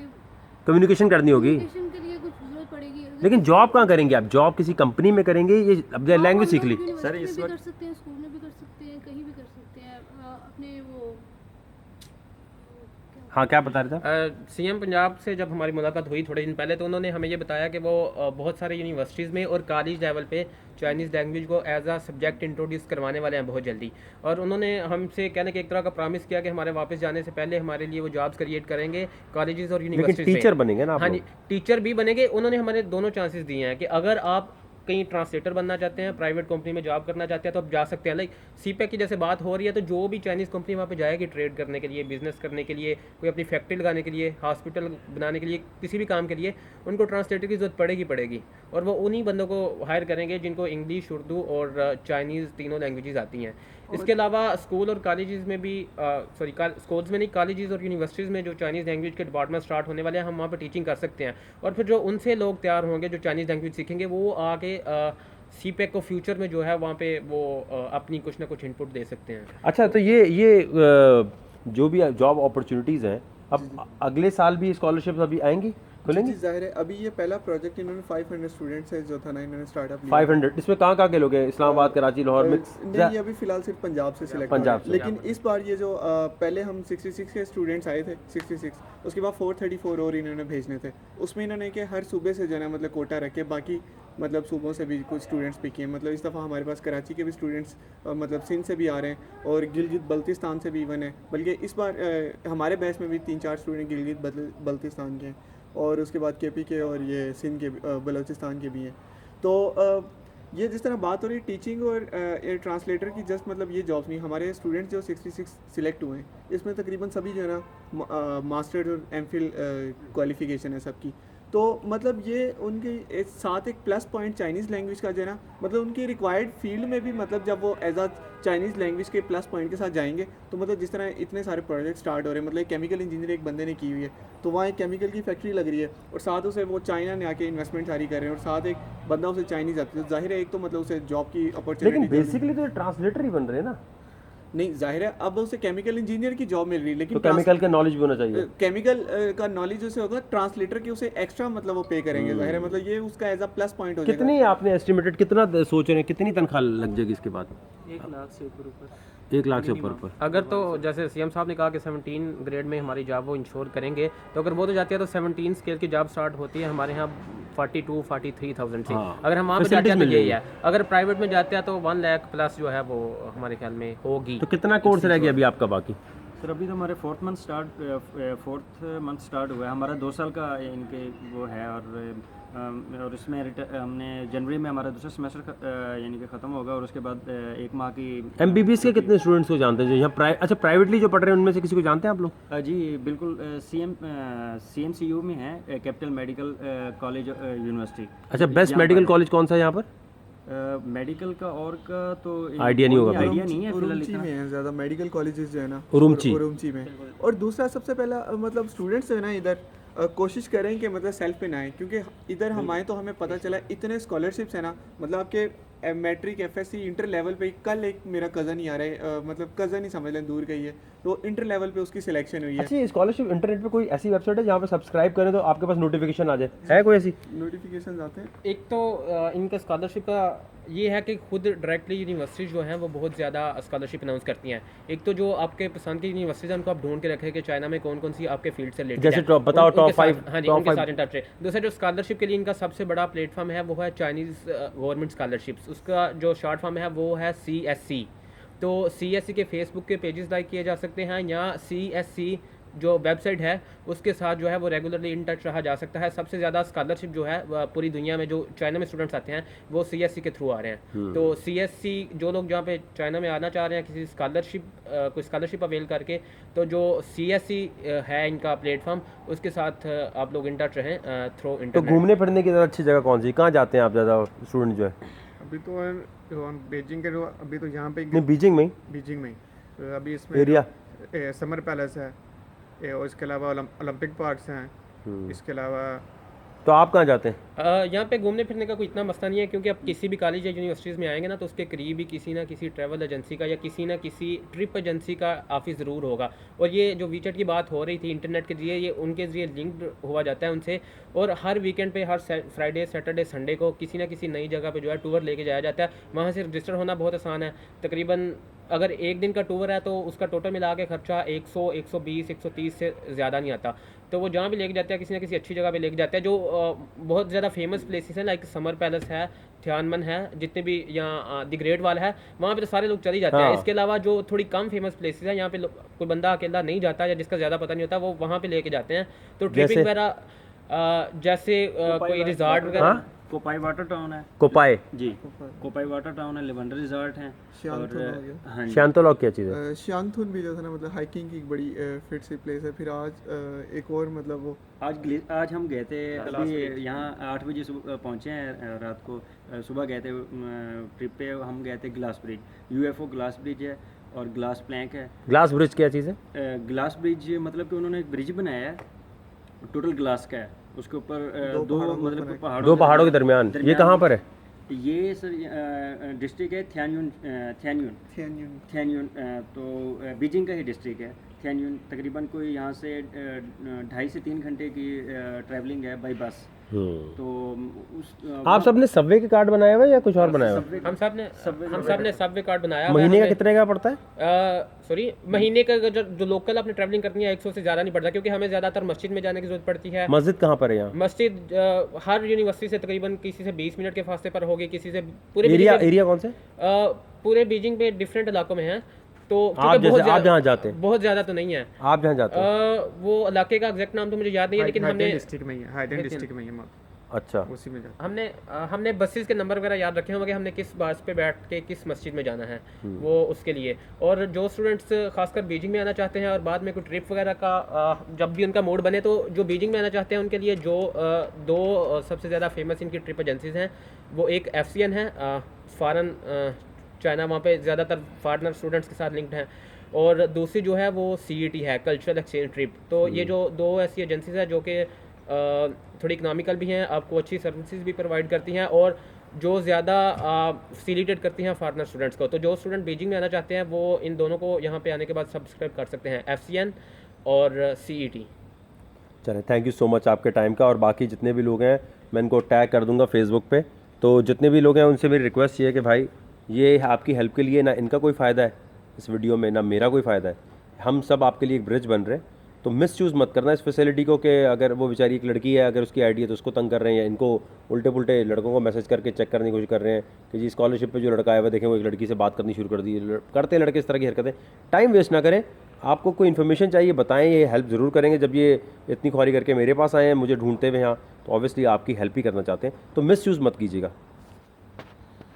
कम्युनिकेशन करनी होगी, कम्युनिकेशन के लिए कुछ ज़रूरत पड़ेगी। लेकिन जॉब कहाँ करेंगे आप? जॉब किसी कंपनी में करेंगे? ये अब लैंग्वेज सीख ली सर, इस इस भी वक्त- कर सकते हैं, स्कूल में भी कर सकते हैं, कहीं भी कर सकते हैं अपने वो। हाँ, क्या बता रहे थे? CM पंजाब से जब हमारी मुलाकात हुई थोड़े दिन पहले, तो उन्होंने हमें ये बताया कि वो बहुत सारे यूनिवर्सिटीज़ में और कॉलेज लेवल पे चाइनीज़ लैंग्वेज को एज अ सब्जेक्ट इंट्रोड्यूस करवाने वाले हैं बहुत जल्दी। और उन्होंने हमसे कहने के एक तरह का प्रॉमिस किया कि हमारे वापस जाने से पहले हमारे लिए वो जॉब्स क्रिएट करेंगे कॉलेजेस और लेकिन यूनिवर्सिटीज़ टीचर बनेंगे ना आप हाँ लोग? जी, टीचर भी बनेंगे। उन्होंने हमारे दोनों चांसेस दिए हैं कि अगर आप कहीं ट्रांसलेटर बनना चाहते हैं, प्राइवेट कंपनी में जॉब करना चाहते हैं तो आप जा सकते हैं। लाइक CPEC की जैसे बात हो रही है, तो जो भी चाइनीज़ कंपनी वहाँ पे जाएगी ट्रेड करने के लिए, बिजनेस करने के लिए, कोई अपनी फैक्ट्री लगाने के लिए, हॉस्पिटल बनाने के लिए, किसी भी काम के लिए उनको ट्रांसलेटर की ज़रूरत पड़ेगी। और वो उन्हीं बंदों को हायर करेंगे जिनको इंग्लिश, उर्दू और चाइनीज़ तीनों लैंग्वेजेस आती हैं। इसके अलावा स्कूल और कॉलेजेस में भी स्कूल्स में नहीं, कॉलेजेस और यूनिवर्सिटीज़ में जो चाइनीज़ लैंग्वेज के डिपार्टमेंट स्टार्ट होने वाले हैं, हम वहाँ पर टीचिंग कर सकते हैं। और फिर जो उनसे लोग तैयार होंगे जो चाइनीज़ लैंग्वेज सीखेंगे, वो आके CPEC को फ्यूचर में जो है वहाँ पे वो अपनी कुछ ना कुछ इनपुट दे सकते हैं। अच्छा, तो ये जो भी जॉब अपॉर्चुनिटीज़ हैं अब अगले साल भी स्कॉलरशिप अभी आएंगी, खुलेंगी? जी जाहिर है। अभी ये पहला प्रोजेक्ट इन्होंने 500 स्टूडेंट्स है जो था ना, इन्होंने स्टार्टअप 500 इसमें कहाँ के लोग हैं? इस्लामाबाद, कराची, लाहौर में? नहीं, ये अभी फिलहाल सिर्फ पंजाब से सिलेक्ट पंजाब हुआ है। लेकिन इस बार ये जो पहले हम 66 के स्टूडेंट्स आए थे, 66, उसके बाद 434 और इन्होंने भेजने थे। उसमें इन्होंने कि हर सूबे से जो है ना मतलब कोटा रखे, बाकी मतलब सूबों से भी कुछ स्टूडेंट्स पिक किए। मतलब इस दफ़ा हमारे पास कराची के भी स्टूडेंट्स मतलब सिंध से भी आ रहे हैं और गिलगित बल्तिस्तान से भी इवन है। बल्कि इस बार हमारे बैच में भी 3-4 स्टूडेंट गिलगित बल्तिस्तान के हैं और उसके बाद केपी के और ये सिंध के बलूचिस्तान के भी हैं। तो ये जिस तरह बात हो रही है टीचिंग और ट्रांसलेटर की, जस्ट मतलब ये जॉब्स नहीं, हमारे स्टूडेंट्स जो 66 सिलेक्ट हुए हैं इसमें तकरीबन सभी जो है ना मास्टर्स और एमफिल क्वालिफिकेशन है सबकी। तो मतलब ये उनके साथ एक प्लस पॉइंट चाइनीज़ लैंग्वेज का जो है ना, मतलब उनकी रिक्वायर्ड फील्ड में भी मतलब जब वो एज अ चाइनीज़ लैंग्वेज के प्लस पॉइंट के साथ जाएंगे तो मतलब जिस तरह इतने सारे प्रोजेक्ट स्टार्ट हो रहे हैं, मतलब केमिकल इंजीनियर एक बंदे ने की हुई है तो वहाँ एक केमिकल की फैक्ट्री लग रही है और साथ उसे वो चाइना ने आके इन्वेस्टमेंट सारी कर रहे हैं और साथ एक बंदा उसे चाइनीज़ आती है, तो जाहिर है एक तो मतलब उसे जॉब की लेकिन अपॉर्चुनिटी बेसिकली तो ट्रांसलेटर ही बन रहे हैं ना, नहीं, जाहिर है अब उसे केमिकल इंजीनियर की जॉब मिल रही है, तो लेकिन केमिकल का नॉलेज भी होना चाहिए। केमिकल का नॉलेज उसे होगा, ट्रांसलेटर की उसे एक्स्ट्रा मतलब वो पे करेंगे, जाहिर है मतलब ये उसका एज अ प्लस पॉइंट हो जाएगा। कितनी आपने एस्टिमेटेड कितना सोच रहे हैं, कितनी तनख्वाह लग जाएगी इसके बाद? 1 लाख से ऊपर 1 लाख से ऊपर? अगर तो जैसे सीएम साहब ने कहा कि 17 ग्रेड में हमारी जॉब वो इंश्योर करेंगे, तो अगर वो तो जाती है तो 17 स्केल की जॉब स्टार्ट होती है हमारे यहाँ 42-43,000 से। हाँ। अगर हम वहाँ पे जाते हैं तो Facilities यही है, अगर प्राइवेट में जाते हैं तो 1 लाख प्लस जो है वो हमारे ख्याल में होगी। तो कितना कोर्स रह गया अभी आपका बाकी? सर अभी तो हमारे फोर्थ मंथ स्टार्ट हुआ है हमारा, 2 साल का इनके वो है। और इसमें हमने जनवरी में हमारा दूसरा सेमेस्टर यानी कि ख़त्म होगा और उसके बाद 1 माह की एमबीबीएस के कितने स्टूडेंट्स को जानते हैं जो यहाँ अच्छा प्राइवेटली जो पढ़ रहे हैं उनमें से किसी को जानते हैं आप लोग? जी बिल्कुल, CMCU में है कैपिटल मेडिकल कॉलेज यूनिवर्सिटी। अच्छा, बेस्ट मेडिकल कॉलेज कौन सा है यहाँ पर? मेडिकल का और का तो आइडिया नहीं होगा, आइडिया नहीं है फिलहाल उरुमची इतना। में है ज़्यादा मेडिकल कॉलेजेस जो है ना, उरुमची में। और दूसरा सबसे पहला मतलब स्टूडेंट्स जो है ना इधर कोशिश करें कि मतलब सेल्फ पे ना आए, क्योंकि इधर हम आए तो हमें पता चला इतने स्कॉलरशिप्स है ना, मतलब आपके मैट्रिक FSC इंटर लेवल पे। कल एक मेरा कज़न ही आ रहा है, मतलब कज़न ही समझ लें, दूर का ही है, तो इंटर लेवल पे उसकी सिलेक्शन हुई है। अच्छा, स्कॉलरशिप इंटरनेट पे कोई ऐसी वेबसाइट है जहाँ पे सब्सक्राइब करें तो आपके पास नोटिफिकेशन आ जाए, है कोई ऐसी? नोटिफिकेशन आते हैं। एक तो इनका स्कॉलरशिप का ये है कि खुद डायरेक्टली यूनिवर्सिटीज़ जो हैं वो बहुत ज़्यादा स्कॉलरशिप अनाउंस करती हैं। एक तो जो आपके पसंद की यूनिवर्सिटीज़ हैं उनको आप ढूंढ के रखें कि चाइना में कौन कौन सी आपके फील्ड से रिलेटेड जैसे है। बताओ उनके top साथ- 5 हाँ जी, top उनके 5 साथ इन टच रहे। दूसरा जो स्कॉलरशिप के लिए इनका सबसे बड़ा प्लेटफॉर्म है वो है चाइनीज़ गवर्नमेंट स्कॉलरशिप्स, उसका जो शॉर्ट फॉर्म है वो है CSC। तो CSC के फेसबुक के पेजेस लाइक किए जा सकते हैं या CSC जो वेबसाइट है उसके साथ जो है वो रेगुलरली इन टच रहा जा सकता है। सबसे ज़्यादा स्कॉलरशिप जो है पूरी दुनिया में जो चाइना में स्टूडेंट्स आते हैं वो CSC के थ्रू आ रहे हैं। तो CSC जो लोग जहाँ पे चाइना में आना चाह रहे हैं किसी कोई स्कॉलरशिप अवेल करके, तो जो CSC है इनका प्लेटफॉर्म, उसके साथ आप लोग इन टच रहें थ्रू तो इंटरनेट। घूमने फिरने की ज़्यादा अच्छी जगह कौन सी, कहाँ जाते हैं आप ज़्यादा स्टूडेंट जो है? अभी तो बीजिंग के जो अभी तो यहाँ पे नहीं, बीजिंग में ही बीजिंग में तो अभी इसमें एरिया? समर पैलेस है, और इसके अलावा ओलंपिक पार्क्स हैं, इसके अलावा तो आप कहाँ जाते हैं? यहाँ पे घूमने फिरने का कोई इतना मसला नहीं है, क्योंकि आप किसी भी कॉलेज या यूनिवर्सिटीज़ में आएंगे ना तो उसके करीब ही किसी ना किसी ट्रैवल एजेंसी का या किसी ना किसी ट्रिप एजेंसी का ऑफिस ज़रूर होगा। और ये जो वीचेट की बात हो रही थी इंटरनेट के जरिए, ये उनके ज़रिए लिंक्ड हुआ जाता है उनसे, और हर वीकेंड पे हर फ्राइडे सैटरडे संडे को किसी ना किसी नई जगह पे जो है टूर लेके जाया जाता है। वहाँ से रजिस्टर होना बहुत आसान है। तकरीबन अगर एक दिन का टूर है तो उसका टोटल मिला के खर्चा 100, 120, 130 से ज़्यादा नहीं आता। तो वो जहाँ भी लेके जाते हैं किसी ना किसी अच्छी जगह पे लेके जाते हैं, जो बहुत ज़्यादा फेमस प्लेसेस हैं, लाइक समर पैलेस है, थियानमन है, जितने भी यहाँ द ग्रेट वाल है, वहाँ पे तो सारे लोग चले जाते हैं। हाँ। इसके अलावा जो थोड़ी कम फेमस प्लेसेस हैं, यहाँ पे कोई बंदा अकेला नहीं जाता या जिसका ज़्यादा पता नहीं होता, वो वहाँ पे लेके जाते हैं। तो ट्रिपिंग जैसे? वगैरह जैसे कोई रिजॉर्ट वगैरह। हाँ? कोपाई वाटर टाउन है कोपाई? जी, कोपाई वाटर टाउन है, लेवेंडर रिजॉर्ट हैं शांतुन हो गया। हाँ जी। शांतोलॉग क्या चीज़ है? शांतुन भी जो था ना मतलब हाइकिंग की एक बड़ी फिट सी प्लेस है। फिर आज एक और मतलब वो आज हम गए थे, अभी यहाँ 8 बजे पहुँचे हैं रात को। सुबह गए थे ट्रिप पे, हम गए थे glass bridge, UFO glass bridge है और ग्लास प्लैंक है। ग्लास ब्रिज क्या चीज़ है? ग्लास ब्रिज मतलब कि उन्होंने एक ब्रिज बनाया है, टोटल ग्लास का है, उसके ऊपर दो मतलब दो पहाड़ों के दरमियान। ये कहाँ पर है? ये सर डिस्ट्रिक्ट है थ्यान्युन, थियनयुन। तो बीजिंग का ही डिस्ट्रिक्ट है कैनियन तकरीबन कोई यहाँ से 2.5 से 3 घंटे की ट्रैवलिंग है बाई बस। तो उस आप सब ने सबवे के कार्ड बनाया हुआ है या कुछ और बनाया हुआ है? हम सब ने सबवे कार्ड बनाया हुआ है। महीने का हमने- कितने का पड़ता है? सॉरी, महीने का जो लोकल आपने ट्रैवलिंग करनी है 100 से ज़्यादा नहीं पड़ता, क्योंकि हमें ज़्यादातर मस्जिद में जाने की ज़रूरत पड़ती है। मस्जिद कहाँ पर है यहाँ? मस्जिद हर यूनिवर्सिटी से तकरीबन किसी से 20 मिनट के फासले पर होगी, किसी से पूरे एरिया बीजिंग एरिया कौन से? पूरे बीजिंग में डिफरेंट इलाकों में है। तो आप क्योंकि जैसे आप जहाँ जाते हैं, बहुत ज़्यादा तो नहीं है। आप जहाँ जाते हैं? वो इलाके का एग्जैक्ट नाम तो मुझे याद नहीं है, लेकिन हमने डिस्ट्रिक्ट में ही है, हाइडेन डिस्ट्रिक्ट में ही है, अच्छा, उसी में जाते हमने बसेस के नंबर वगैरह याद रखे होंगे, हमने किस बस पे बैठ के किस मस्जिद में जाना है वो उसके लिए। और जो स्टूडेंट्स खासकर बीजिंग में आना चाहते हैं और बाद में कोई ट्रिप वगैरह का जब भी उनका मूड बने, तो जो बीजिंग में आना चाहते हैं उनके लिए जो दो सबसे ज़्यादा फेमस इनकी ट्रिप एजेंसीज हैं, वो एक FCN है, फॉरेन चाइना, वहाँ पे ज़्यादातर फॉरेनर स्टूडेंट्स के साथ लिंक्ड हैं, और दूसरी जो है वो CET है, कल्चरल एक्सचेंज ट्रिप। तो ये जो दो ऐसी एजेंसीज हैं जो कि थोड़ी इकनॉमिकल भी हैं, आपको अच्छी सर्विसेज भी प्रोवाइड करती हैं, और जो ज़्यादा फैसिलिटेट करती हैं फॉरेनर स्टूडेंट्स को। तो जो स्टूडेंट बीजिंग में आना चाहते हैं वो इन दोनों को यहाँ पे आने के बाद सब्सक्राइब कर सकते हैं, FCN और CET। चलें, थैंक यू सो मच आपके टाइम का। और बाकी जितने भी लोग हैं मैं इनको टैग कर दूंगा फेसबुक पे, तो जितने भी लोग हैं उनसे मेरी रिक्वेस्ट ये है कि भाई ये आपकी हेल्प के लिए ना इनका कोई फ़ायदा है इस वीडियो में, ना मेरा कोई फ़ायदा है, हम सब आपके लिए एक ब्रिज बन रहे हैं। तो मिसयूज़ मत करना इस फैसिलिटी को, कि अगर वो बेचारी एक लड़की है, अगर उसकी आईडी है तो उसको तंग कर रहे हैं, या इनको उल्टे पुल्टे लड़कों को मैसेज करके चेक करने की कोशिश कर रहे हैं कि जी स्कॉलरशिप पे जो लड़का आया हुआ देखें वो एक लड़की से बात करनी शुरू कर दी। करते हैं लड़के इस तरह की हरकतें। टाइम वेस्ट ना करें, आपको कोई इन्फॉर्मेशन चाहिए बताएं, ये हेल्प ज़रूर करेंगे। जब ये इतनी ख्वारी करके मेरे पास आए हैं मुझे ढूंढते हुए यहाँ, तो ऑब्वियसली आपकी हेल्प ही करना चाहते हैं, तो मिसयूज़ मत कीजिएगा।